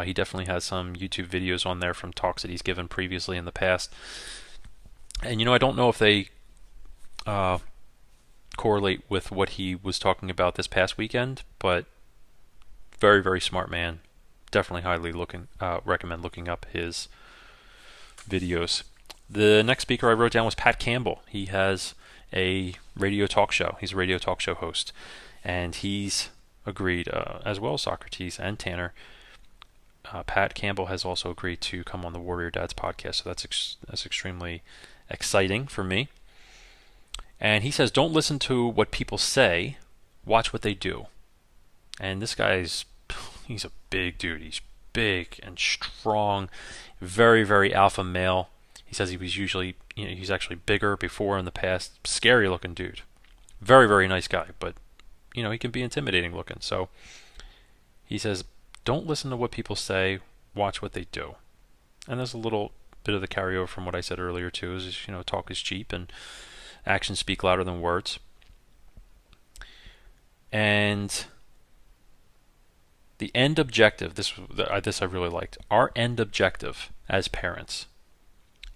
he definitely has some YouTube videos on there from talks that he's given previously in the past. And, I don't know if they correlate with what he was talking about this past weekend, but very, very smart man. Definitely highly recommend looking up his videos. The next speaker I wrote down was Pat Campbell. He has a radio talk show. He's a radio talk show host, and he's agreed, as well as Socrates and Tanner, Pat Campbell has also agreed to come on the Warrior Dads podcast, so that's extremely exciting for me. And he says, don't listen to what people say, watch what they do. And this he's a big dude. He's big and strong, very, very alpha male. He says he was usually, he's actually bigger before in the past. Scary looking dude. Very, very nice guy, but, he can be intimidating looking. So he says, don't listen to what people say, watch what they do. And there's a little bit of the carryover from what I said earlier too, is, talk is cheap and actions speak louder than words. And the end objective, this I really liked. Our end objective as parents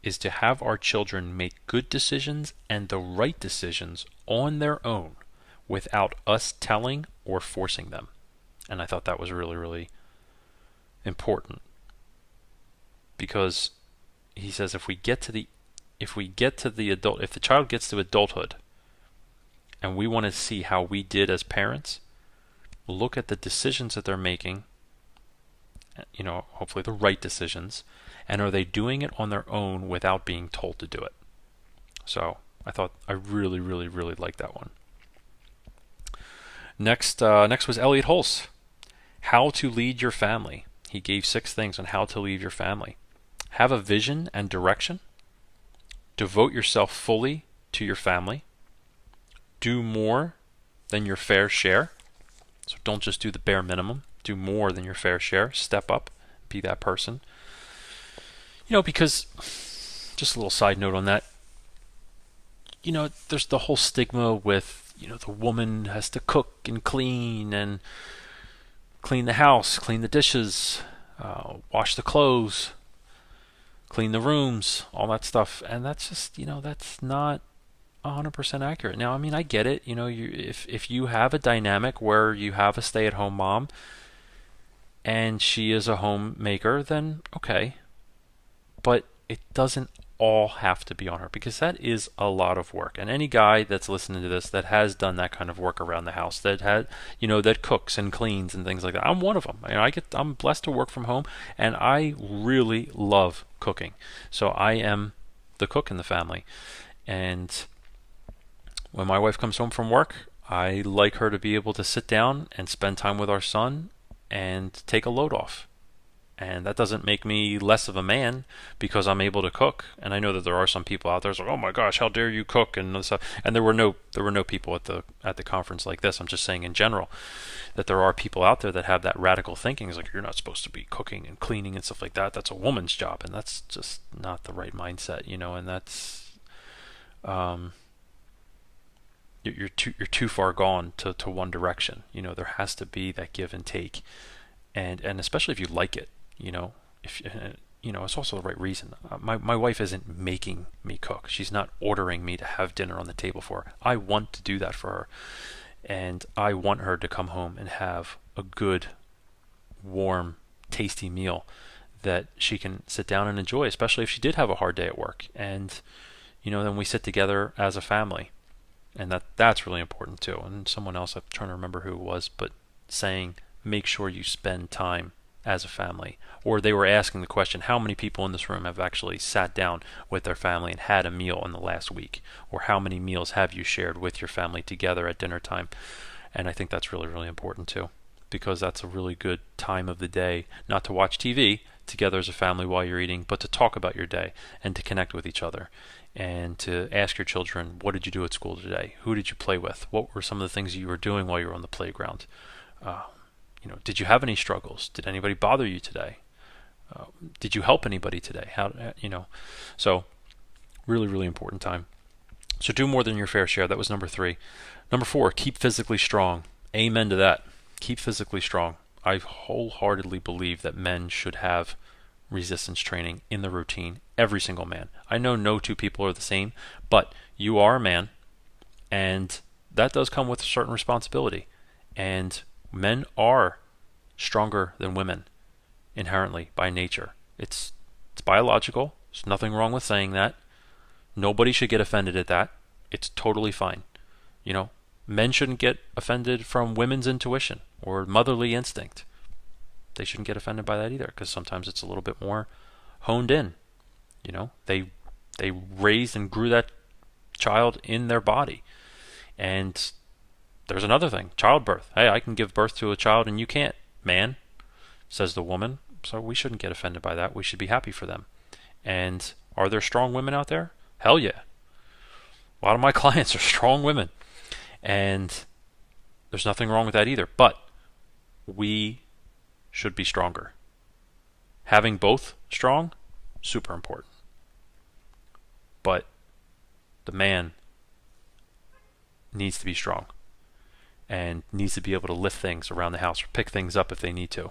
is to have our children make good decisions and the right decisions on their own without us telling or forcing them. And I thought that was really, really important, because he says if the child gets to adulthood and we want to see how we did as parents, look at the decisions that they're making, hopefully the right decisions, and are they doing it on their own without being told to do it. So I really, really, really liked that one. Next was Elliot Hulse. How to lead your family. He gave 6 things on how to lead your family. Have a vision and direction. Devote yourself fully to your family. Do more than your fair share. So don't just do the bare minimum. Do more than your fair share. Step up. Be that person. Because, just a little side note on that, there's the whole stigma with, the woman has to cook and clean the house, clean the dishes, wash the clothes, clean the rooms, all that stuff. And that's just, that's not 100% accurate. Now, I get it. If you have a dynamic where you have a stay-at-home mom and she is a homemaker, then okay. But it doesn't all have to be on her, because that is a lot of work. And any guy that's listening to this that has done that kind of work around the house, that that cooks and cleans and things like that, I'm one of them. I'm blessed to work from home, and I really love cooking. So I am the cook in the family. And when my wife comes home from work, I like her to be able to sit down and spend time with our son and take a load off. And that doesn't make me less of a man because I'm able to cook. And I know that there are some people out there who's like, "Oh my gosh, how dare you cook?" and stuff. And there were no people at the conference like this. I'm just saying in general that there are people out there that have that radical thinking. It's like, you're not supposed to be cooking and cleaning and stuff like that. That's a woman's job, and that's just not the right mindset, And that's you're too far gone to one direction. There has to be that give and take, and especially if you like it. If it's also the right reason. My wife isn't making me cook. She's not ordering me to have dinner on the table for her. I want to do that for her, and I want her to come home and have a good, warm, tasty meal that she can sit down and enjoy, especially if she did have a hard day at work. And then we sit together as a family, and that's really important too. And someone else, I'm trying to remember who it was, but saying make sure you spend time as a family. Or they were asking the question, how many people in this room have actually sat down with their family and had a meal in the last week? Or how many meals have you shared with your family together at dinner time? And I think that's really, really important too, because that's a really good time of the day, not to watch TV together as a family while you're eating, but to talk about your day and to connect with each other, and to ask your children, what did you do at school today? Who did you play with? What were some of the things you were doing while you were on the playground? Did you have any struggles? Did anybody bother you today? Did you help anybody today? So really, really important time. So do more than your fair share. That was number 3. Number 4, keep physically strong. Amen to that. Keep physically strong. I wholeheartedly believe that men should have resistance training in the routine. Every single man. I know no two people are the same, but you are a man, and that does come with a certain responsibility. And men are stronger than women inherently by nature. It's biological. There's nothing wrong with saying that. Nobody should get offended at that. It's totally fine. Men shouldn't get offended from women's intuition or motherly instinct. they shouldn't get offended by that either, because sometimes it's a little bit more honed in. They raised and grew that child in their body. And there's another thing, childbirth. Hey, I can give birth to a child and you can't, man, says the woman. So we shouldn't get offended by that. We should be happy for them. And are there strong women out there? Hell yeah. A lot of my clients are strong women. And there's nothing wrong with that either. But we should be stronger. Having both strong, super important. But the man needs to be strong and needs to be able to lift things around the house or pick things up if they need to. You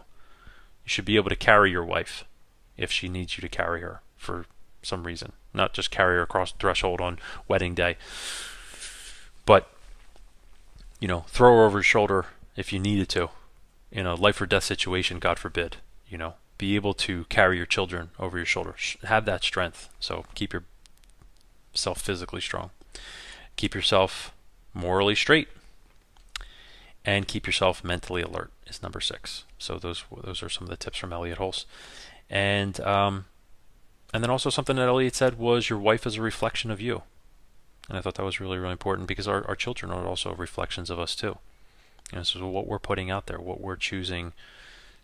should be able to carry your wife if she needs you to carry her for some reason. Not just carry her across the threshold on wedding day. But, throw her over your shoulder if you needed to. In a life or death situation, God forbid. Be able to carry your children over your shoulder. Have that strength. So keep yourself physically strong. Keep yourself morally straight. And keep yourself mentally alert is number 6. So those are some of the tips from Elliot Hulse. And then also something that Elliot said was your wife is a reflection of you. And I thought that was really, really important because our children are also reflections of us too. So what we're putting out there, what we're choosing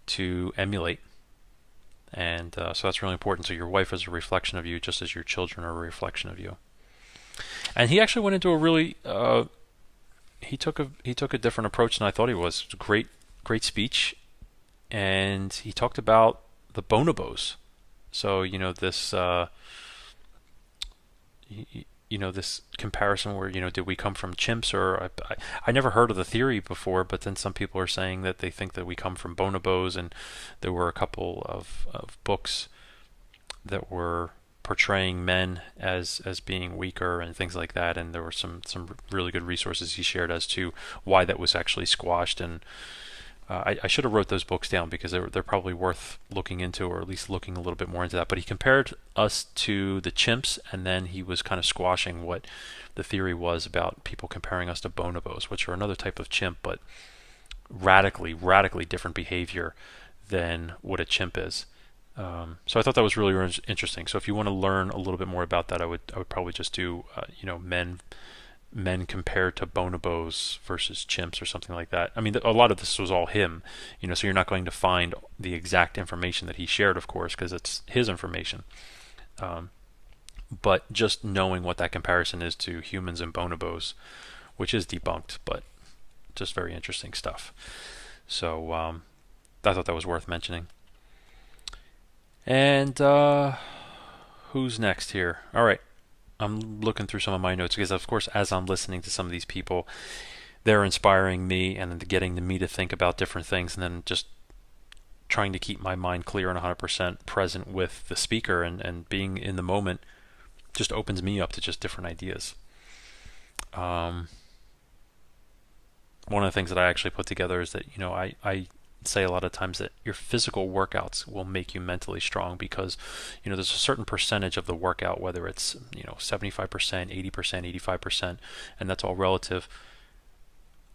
to emulate. And so that's really important. So your wife is a reflection of you just as your children are a reflection of you. And he actually went into a really... He took a different approach than I thought he was. It was a great speech, and he talked about the bonobos. So this comparison where did we come from chimps or I never heard of the theory before, but then some people are saying that they think that we come from bonobos, and there were a couple of books that were portraying men as being weaker and things like that, and there were some really good resources he shared as to why that was actually squashed. And I should have wrote those books down because they're probably worth looking into, or at least looking a little bit more into that. But he compared us to the chimps, and then he was kind of squashing what the theory was about people comparing us to bonobos, which are another type of chimp, but radically different behavior than what a chimp is. So I thought that was really, really interesting. So if you want to learn a little bit more about that, I would probably just do men compared to bonobos versus chimps or something like that. I mean, a lot of this was all him, so you're not going to find the exact information that he shared, of course, because it's his information. But just knowing what that comparison is to humans and bonobos, which is debunked, but just very interesting stuff. So I thought that was worth mentioning. And who's next here? All right. I'm looking through some of my notes because, of course, as I'm listening to some of these people, they're inspiring me and getting me to think about different things, and then just trying to keep my mind clear and 100% present with the speaker and being in the moment just opens me up to just different ideas. One of the things that I actually put together is that, I say a lot of times that your physical workouts will make you mentally strong because there's a certain percentage of the workout, whether it's 75%, 80%, 85%, and that's all relative.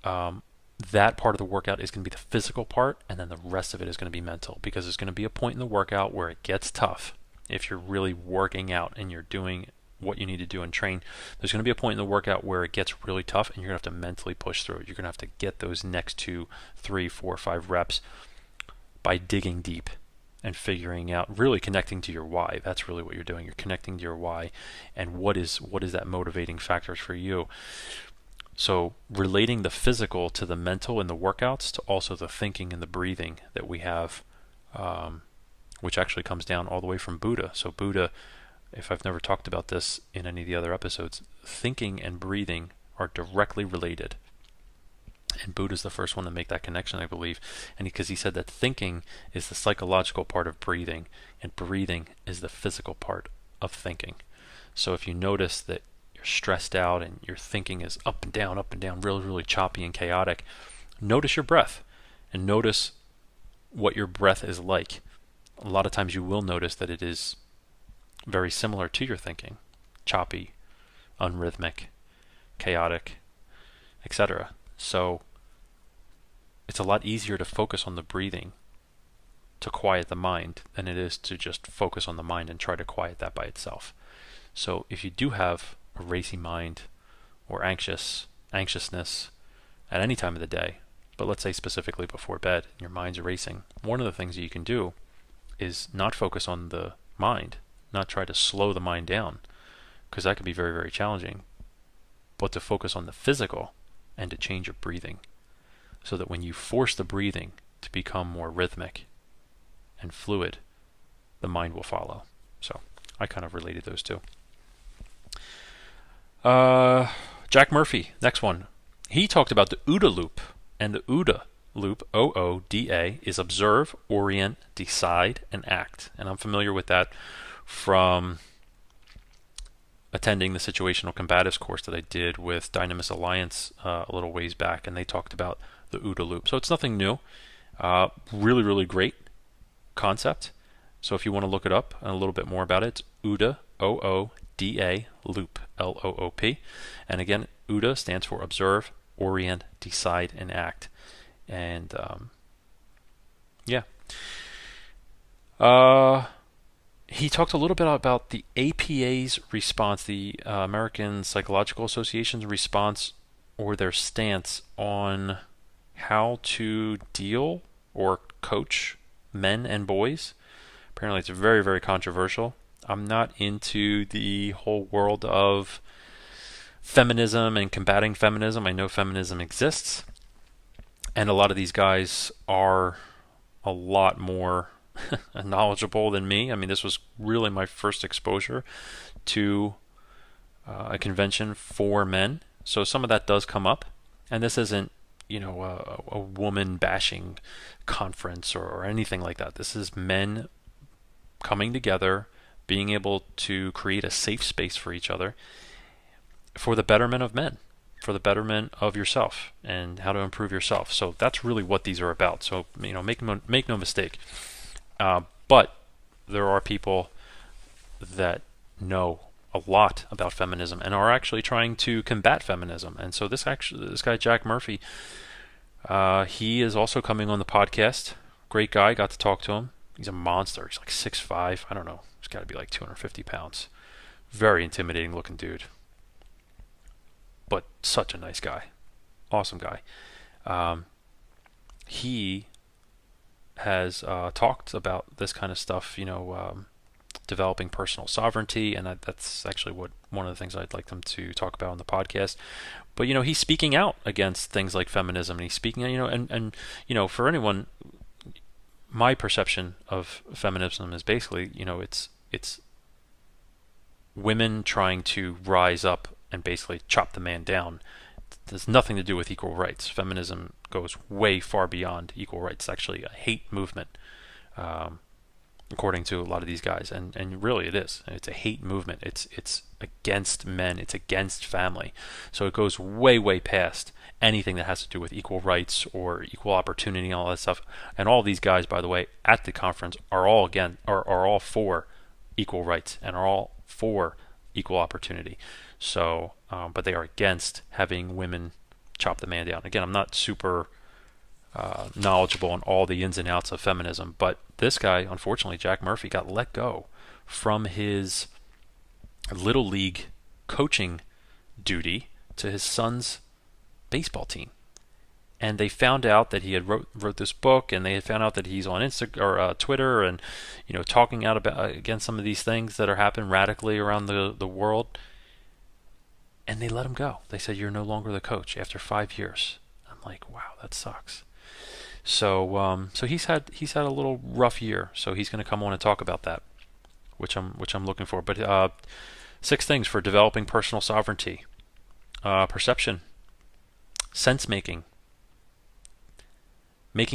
That part of the workout is going to be the physical part, and then the rest of it is going to be mental, because there's going to be a point in the workout where it gets tough. If you're really working out and you're doing what you need to do and train, there's going to be a point in the workout where it gets really tough, and you're going to have to mentally push through it. You're going to have to get those next 2, 3, 4, 5 reps by digging deep and figuring out, really connecting to your why. That's really what you're doing. You're connecting to your why, and what is that motivating factor for you. So relating the physical to the mental in the workouts, to also the thinking and the breathing that we have, which actually comes down all the way from Buddha. So Buddha, if I've never talked about this in any of the other episodes, thinking and breathing are directly related. And Buddha's the first one to make that connection, I believe. And because he said that thinking is the psychological part of breathing, and breathing is the physical part of thinking. So if you notice that you're stressed out and your thinking is up and down, really, really choppy and chaotic, notice your breath and notice what your breath is like. A lot of times you will notice that it is very similar to your thinking, choppy, unrhythmic, chaotic, etc. So it's a lot easier to focus on the breathing to quiet the mind than it is to just focus on the mind and try to quiet that by itself. So if you do have a racy mind or anxiousness at any time of the day, but let's say specifically before bed, your mind's racing, one of the things that you can do is not focus on the mind, not try to slow the mind down, because that can be very, very challenging, but to focus on the physical and to change your breathing, so that when you force the breathing to become more rhythmic and fluid, the mind will follow. So I kind of related those two. Jack Murphy, next one. He talked about the OODA loop, and the OODA loop, OODA, is observe, orient, decide, and act. And I'm familiar with that from attending the situational combatives course that I did with Dynamis Alliance a little ways back, and they talked about the OODA loop. So it's nothing new. Really, really great concept. So if you want to look it up and a little bit more about it, it's OODA, OODA loop, LOOP. And again, OODA stands for observe, orient, decide, and act. And he talked a little bit about the APA's response, the American Psychological Association's response, or their stance on how to deal or coach men and boys. Apparently it's very, very controversial. I'm not into the whole world of feminism and combating feminism. I know feminism exists, and a lot of these guys are a lot more knowledgeable than me. I mean, this was really my first exposure to a convention for men, so some of that does come up, and this isn't, a woman bashing conference or anything like that. This is men coming together, being able to create a safe space for each other for the betterment of men, for the betterment of yourself and how to improve yourself. So that's really what these are about. So, make no mistake. But there are people that know a lot about feminism and are actually trying to combat feminism. And so this guy, Jack Murphy, he is also coming on the podcast. Great guy. Got to talk to him. He's a monster. He's like 6'5". I don't know. He's got to be like 250 pounds. Very intimidating looking dude. But such a nice guy. Awesome guy. He has talked about this kind of stuff, developing personal sovereignty, and that's actually one of the things I'd like them to talk about on the podcast. But he's speaking out against things like feminism, and he's speaking, and for anyone, my perception of feminism is basically, it's women trying to rise up and basically chop the man down. There's nothing to do with equal rights. Feminism goes way far beyond equal rights. It's actually a hate movement, according to a lot of these guys, and really it is. It's a hate movement. It's against men. It's against family. So it goes way, way past anything that has to do with equal rights or equal opportunity and all that stuff. And all these guys, by the way, at the conference are all for equal rights and are all for equal opportunity. So, but they are against having women chop the man down. Again, I'm not super knowledgeable on all the ins and outs of feminism, but this guy, unfortunately, Jack Murphy, got let go from his little league coaching duty to his son's baseball team. And they found out that he had wrote this book, and they had found out that he's on Twitter, and talking out about against some of these things that are happening radically around the world. And they let him go. They said, "You're no longer the coach after 5 years." I'm like, wow, that sucks. So he's had a little rough year. So he's going to come on and talk about that, which I'm looking for. But 6 things for developing personal sovereignty: perception, sense making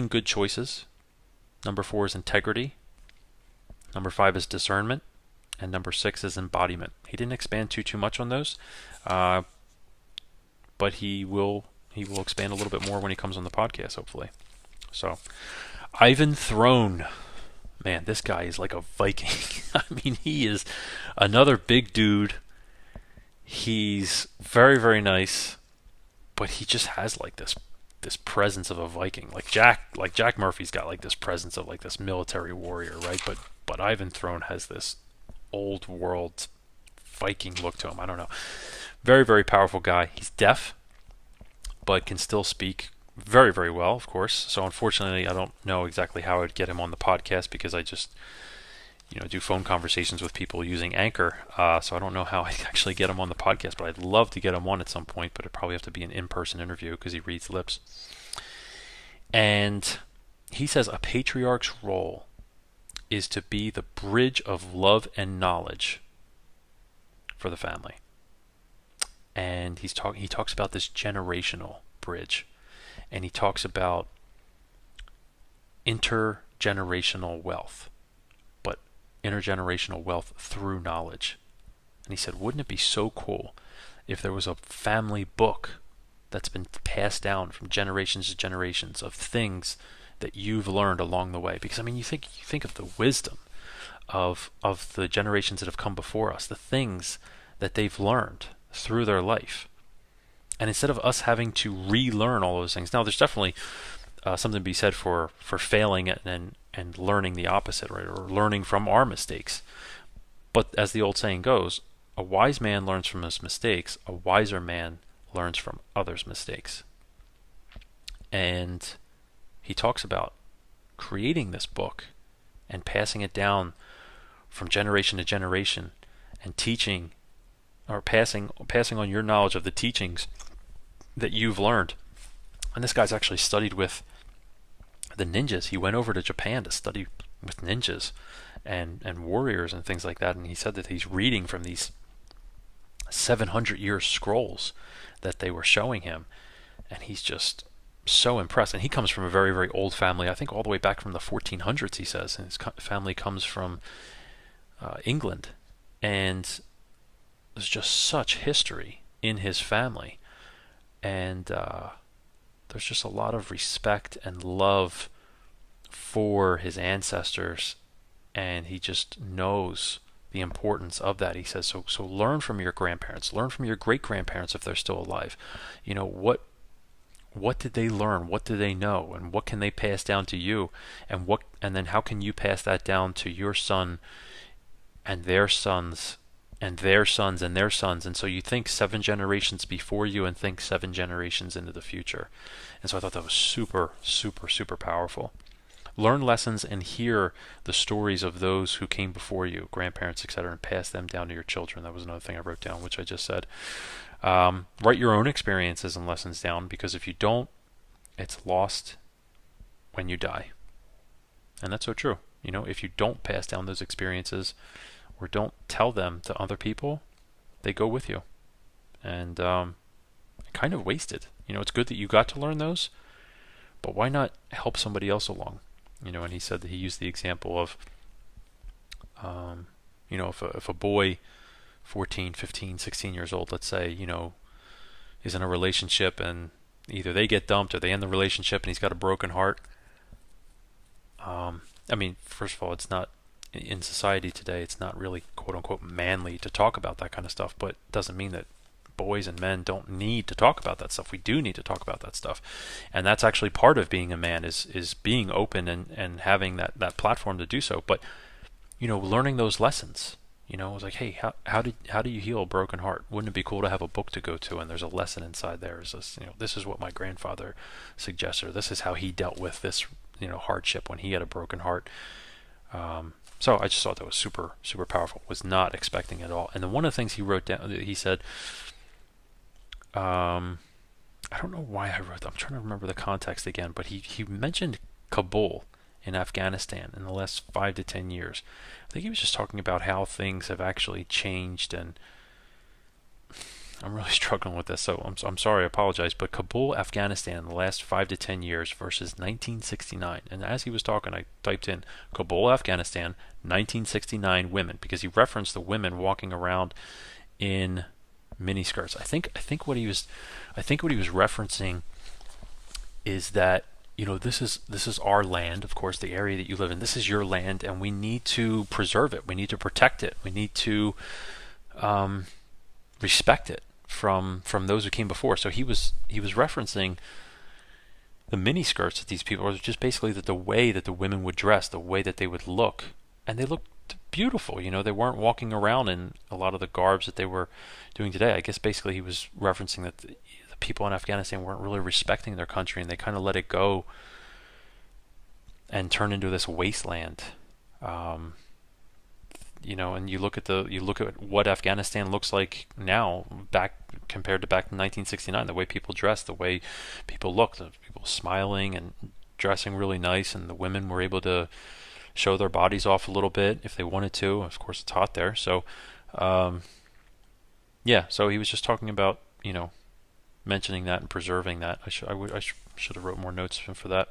good choices. Number 4 is integrity. Number 5 is discernment. And number 6 is embodiment. He didn't expand too much on those, but he will expand a little bit more when he comes on the podcast, hopefully. So, Ivan Throne, man, this guy is like a Viking. I mean, he is another big dude. He's very, very nice, but he just has like this this presence of a Viking. Like Jack Murphy's got like this presence of like this military warrior, right? But Ivan Throne has this old world Viking look to him. I don't know. Very, very powerful guy. He's deaf, but can still speak very, very well, of course. So unfortunately, I don't know exactly how I'd get him on the podcast because I just, do phone conversations with people using Anchor. So I don't know how I actually get him on the podcast, but I'd love to get him on at some point, but it'd probably have to be an in-person interview because he reads lips. And he says a patriarch's role is to be the bridge of love and knowledge for the family. And he talks about this generational bridge. And he talks about intergenerational wealth, but intergenerational wealth through knowledge. And he said, wouldn't it be so cool if there was a family book that's been passed down from generations to generations of things that you've learned along the way? Because I mean, you think of the wisdom of the generations that have come before us, the things that they've learned through their life. And instead of us having to relearn all those things, now there's definitely something to be said for failing and learning the opposite, right? Or learning from our mistakes. But as the old saying goes, a wise man learns from his mistakes. A wiser man learns from others' mistakes. And he talks about creating this book and passing it down from generation to generation and teaching or passing on your knowledge of the teachings that you've learned. And this guy's actually studied with the ninjas. He went over to Japan to study with ninjas and warriors and things like that. And he said that he's reading from these 700-year scrolls that they were showing him. And he's just so impressed. And he comes from a very, very old family. I think all the way back from the 1400s, he says. And his family comes from England. And there's just such history in his family. And there's just a lot of respect and love for his ancestors, and he just knows the importance of that. He says, so learn from your grandparents, learn from your great-grandparents if they're still alive. What did they learn? What do they know? And what can they pass down to you? And then how can you pass that down to your son and their sons and their sons and their sons? And so you think 7 generations before you and think 7 generations into the future. And so I thought that was super, super, super powerful. Learn lessons and hear the stories of those who came before you, grandparents, etc., and pass them down to your children. That was another thing I wrote down, which I just said. Write your own experiences and lessons down, because if you don't, it's lost when you die. And that's so true. If you don't pass down those experiences or don't tell them to other people, they go with you. And kind of wasted. It's good that you got to learn those, but why not help somebody else along? And he said that he used the example of, if a boy, 14, 15, 16 years old, let's say, is in a relationship and either they get dumped or they end the relationship and he's got a broken heart. First of all, it's not, in society today, it's not really quote unquote manly to talk about that kind of stuff, but it doesn't mean that boys and men don't need to talk about that stuff. We do need to talk about that stuff. And that's actually part of being a man is being open and having that platform to do so. But, learning those lessons, it was like, hey, how do you heal a broken heart? Wouldn't it be cool to have a book to go to and there's a lesson inside there? Is this, this is what my grandfather suggested, or this is how he dealt with this, hardship when he had a broken heart. So I just thought that was super, super powerful. Was not expecting it at all. And then one of the things he wrote down, he said, I don't know why I wrote that. I'm trying to remember the context again, but he mentioned Kabul in Afghanistan in the last 5 to 10 years. I think he was just talking about how things have actually changed, and I'm really struggling with this, so I'm sorry, I apologize, but Kabul, Afghanistan in the last 5 to 10 years versus 1969. And as he was talking, I typed in Kabul, Afghanistan, 1969 women, because he referenced the women walking around in miniskirts. I think what he was referencing is that this is our land, of course, the area that you live in. This is your land, and we need to preserve it. We need to protect it. We need to respect it from those who came before. So he was referencing the mini skirts that these people, or just basically that the way that the women would dress, the way that they would look, and they looked beautiful. They weren't walking around in a lot of the garbs that they were doing today. I guess basically he was referencing that the people in Afghanistan weren't really respecting their country, and they kind of let it go and turn into this wasteland. And you look at what Afghanistan looks like now, back compared to back in 1969. The way people dress, the way people look, the people smiling and dressing really nice, and the women were able to show their bodies off a little bit if they wanted to. Of course, it's hot there, so So he was just talking about mentioning that and preserving that. I should have wrote more notes for that.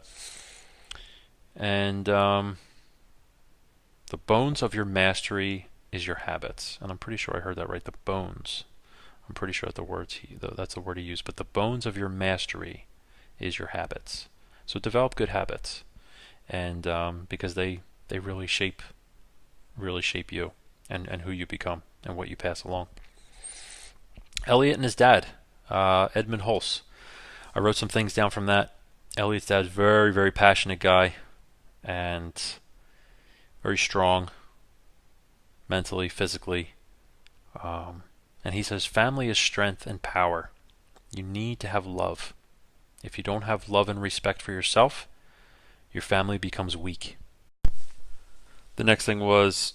And the bones of your mastery is your habits. And I'm pretty sure I heard that right. The bones. I'm pretty sure that's the word he used. But the bones of your mastery is your habits. So develop good habits, and because they really shape you and who you become and what you pass along. Elliot and his dad, Edmund Hulse. I wrote some things down from that. Elliot's dad's very, very passionate guy, and very strong, mentally, physically. And he says, family is strength and power. You need to have love. If you don't have love and respect for yourself, your family becomes weak. The next thing was,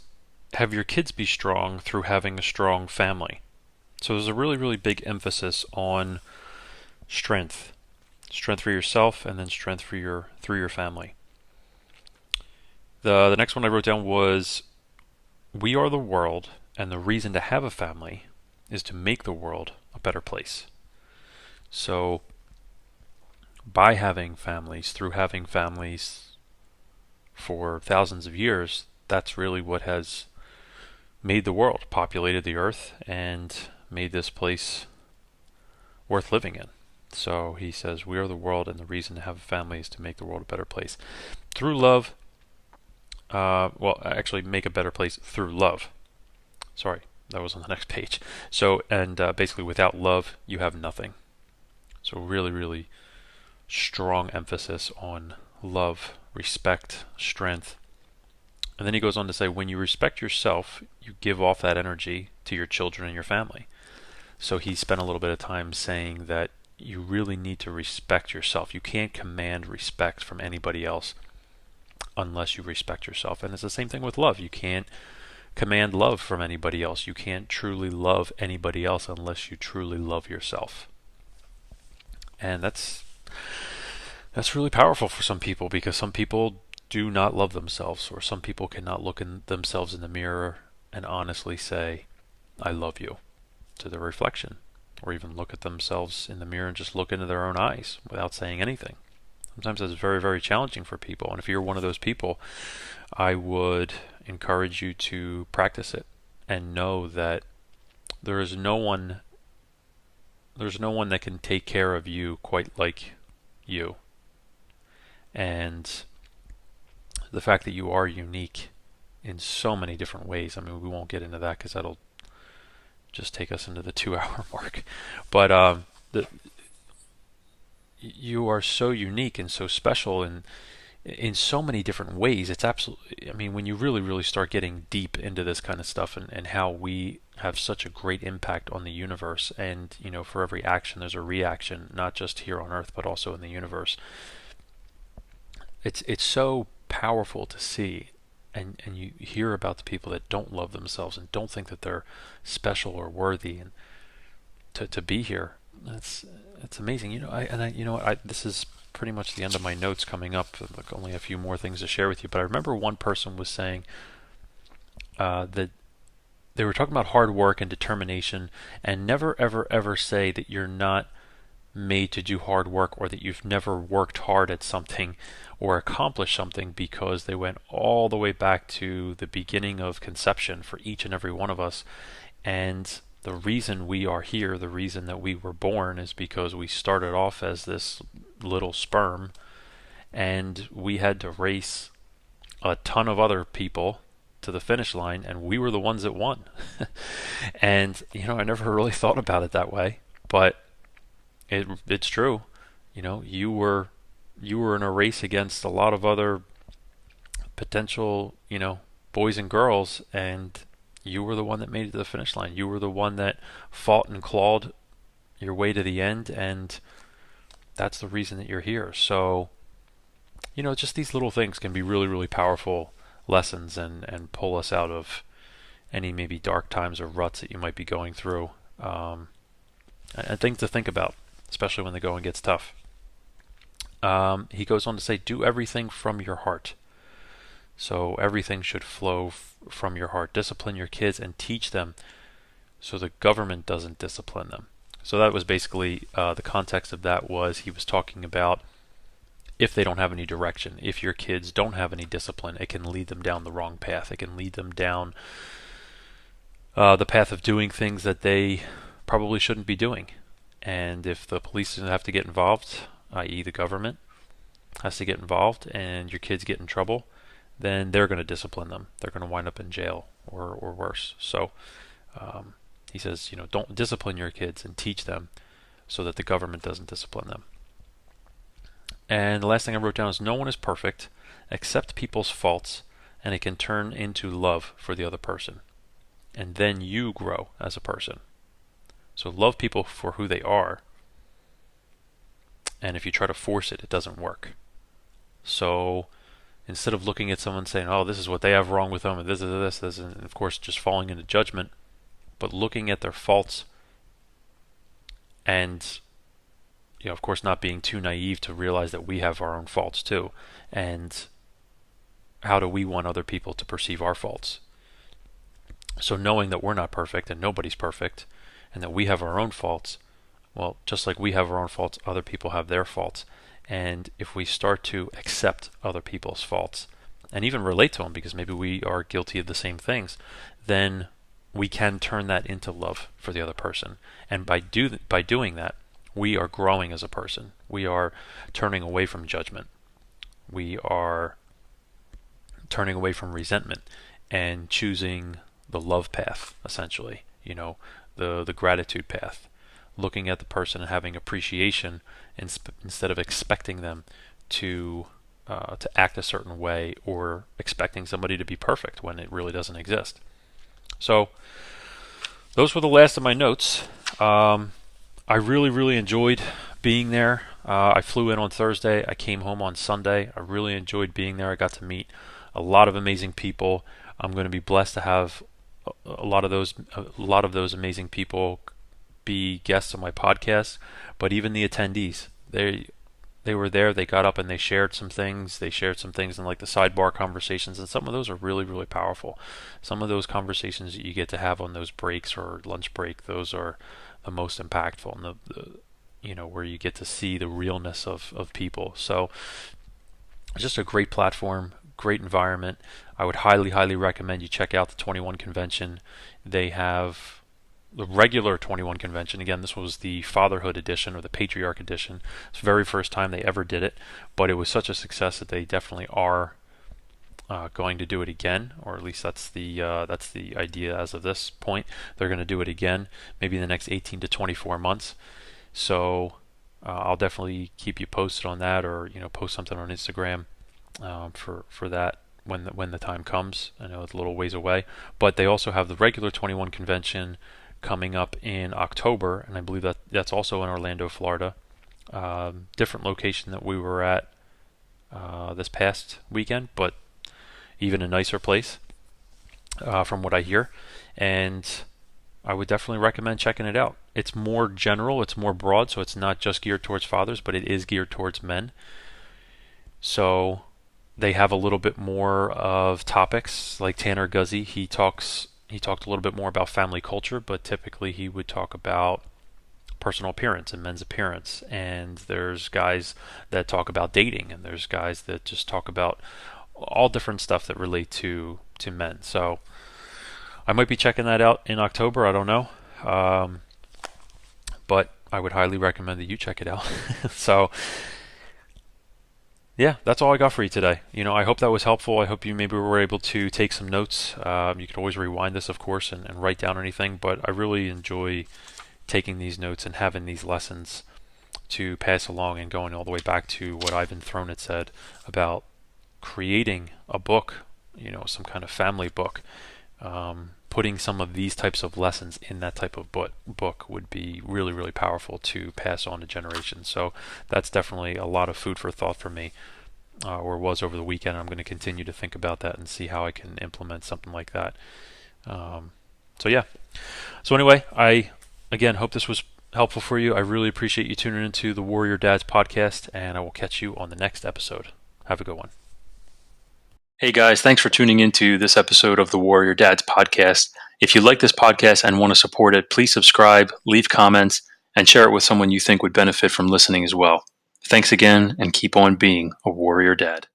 have your kids be strong through having a strong family. So there's a really, really big emphasis on strength. Strength for yourself, and then strength through your family. The next one I wrote down was, we are the world, and the reason to have a family is to make the world a better place. So by having families, through having families for thousands of years, that's really what has made the world, populated the earth, and made this place worth living in. So he says, we are the world, and the reason to have a family is to make the world a better place. Through love, actually make a better place through love. Sorry, that was on the next page. So, and basically without love, you have nothing. So really, really strong emphasis on love, respect, strength. And then he goes on to say, when you respect yourself, you give off that energy to your children and your family. So he spent a little bit of time saying that you really need to respect yourself. You can't command respect from anybody else unless you respect yourself. And it's the same thing with love. You can't command love from anybody else. You can't truly love anybody else unless you truly love yourself. And that's really powerful for some people, because some people do not love themselves, or some people cannot look in themselves in the mirror and honestly say, I love you, to the reflection, or even look at themselves in the mirror and just look into their own eyes without saying anything. Sometimes that's very, very challenging for people. And if you're one of those people, I would encourage you to practice it and know that there's no one that can take care of you quite like you. And the fact that you are unique in so many different ways. I mean, we won't get into that because that'll just take us into the 2-hour mark. But you are so unique and so special in so many different ways. It's absolutely, I mean, when you really, really start getting deep into this kind of stuff, and how we have such a great impact on the universe, and for every action there's a reaction, not just here on Earth but also in the universe. It's so powerful to see, and you hear about the people that don't love themselves and don't think that they're special or worthy, and to be here, it's amazing. This is pretty much the end of my notes coming up. Like, only a few more things to share with you. But I remember one person was saying that they were talking about hard work and determination, and never ever ever say that you're not made to do hard work, or that you've never worked hard at something or accomplished something, because they went all the way back to the beginning of conception for each and every one of us. And the reason we are here, the reason that we were born, is because we started off as this little sperm, and we had to race a ton of other people to the finish line, and we were the ones that won. And I never really thought about it that way, but it's true. You were you were in a race against a lot of other potential, boys and girls, and you were the one that made it to the finish line. You were the one that fought and clawed your way to the end, and that's the reason that you're here. So, just these little things can be really, really powerful lessons and pull us out of any maybe dark times or ruts that you might be going through. And things to think about, especially when the going gets tough. He goes on to say, do everything from your heart. So everything should flow from your heart. Discipline your kids and teach them so the government doesn't discipline them. So that was basically the context of that was he was talking about if they don't have any direction, if your kids don't have any discipline, it can lead them down the wrong path. It can lead them down the path of doing things that they probably shouldn't be doing. And if the police have to get involved, i.e. the government has to get involved, and your kids get in trouble, then they're going to discipline them. They're going to wind up in jail or worse. So he says, don't discipline your kids and teach them so that the government doesn't discipline them. And the last thing I wrote down is no one is perfect. Accept people's faults, and it can turn into love for the other person. And then you grow as a person. So love people for who they are. And if you try to force it, it doesn't work. So instead of looking at someone saying, oh, this is what they have wrong with them, and this, and of course just falling into judgment, but looking at their faults and, of course not being too naive to realize that we have our own faults too. And how do we want other people to perceive our faults? So knowing that we're not perfect and nobody's perfect and that we have our own faults, well, just like we have our own faults, other people have their faults. And if we start to accept other people's faults and even relate to them because maybe we are guilty of the same things, then we can turn that into love for the other person. And by doing that, we are growing as a person. We are turning away from judgment. We are turning away from resentment and choosing the love path, essentially, the gratitude path, looking at the person and having appreciation instead of expecting them to act a certain way or expecting somebody to be perfect when it really doesn't exist. So those were the last of my notes. I really, really enjoyed being there. I flew in on Thursday. I came home on Sunday. I really enjoyed being there. I got to meet a lot of amazing people. I'm going to be blessed to have a lot of those amazing people be guests on my podcast. But even the attendees, they were there. They got up and they shared some things. They shared some things in like the sidebar conversations, and some of those are really, really powerful. Some of those conversations that you get to have on those breaks or lunch break, those are the most impactful, and where you get to see the realness of people. So just a great platform, great environment. I would highly, highly recommend you check out the 21 Convention. They have the regular 21 Convention. Again, this was the Fatherhood Edition or the Patriarch Edition. It's the very first time they ever did it, but it was such a success that they definitely are going to do it again, or at least that's the idea as of this point. They're going to do it again, maybe in the next 18 to 24 months. So I'll definitely keep you posted on that, or post something on Instagram for that when the time comes. I know it's a little ways away, but they also have the regular 21 Convention coming up in October, and I believe that's also in Orlando, Florida. Different location that we were at this past weekend, but even a nicer place from what I hear. And I would definitely recommend checking it out. It's more general, it's more broad, so it's not just geared towards fathers, but it is geared towards men. So they have a little bit more of topics, like Tanner Guzzi. He talked a little bit more about family culture, but typically he would talk about personal appearance and men's appearance. And there's guys that talk about dating, and there's guys that just talk about all different stuff that relate to men. So I might be checking that out in October. I don't know. But I would highly recommend that you check it out. So yeah, that's all I got for you today. I hope that was helpful. I hope you maybe were able to take some notes. You can always rewind this, of course, and write down anything, but I really enjoy taking these notes and having these lessons to pass along, and going all the way back to what Ivan Throne had said about creating a book, some kind of family book. Putting some of these types of lessons in that type of book would be really, really powerful to pass on to generations. So that's definitely a lot of food for thought for me, or was over the weekend. I'm going to continue to think about that and see how I can implement something like that. So yeah. So anyway, I again hope this was helpful for you. I really appreciate you tuning into the Warrior Dads podcast, and I will catch you on the next episode. Have a good one. Hey guys, thanks for tuning into this episode of the Warrior Dads podcast. If you like this podcast and want to support it, please subscribe, leave comments, and share it with someone you think would benefit from listening as well. Thanks again, and keep on being a warrior dad.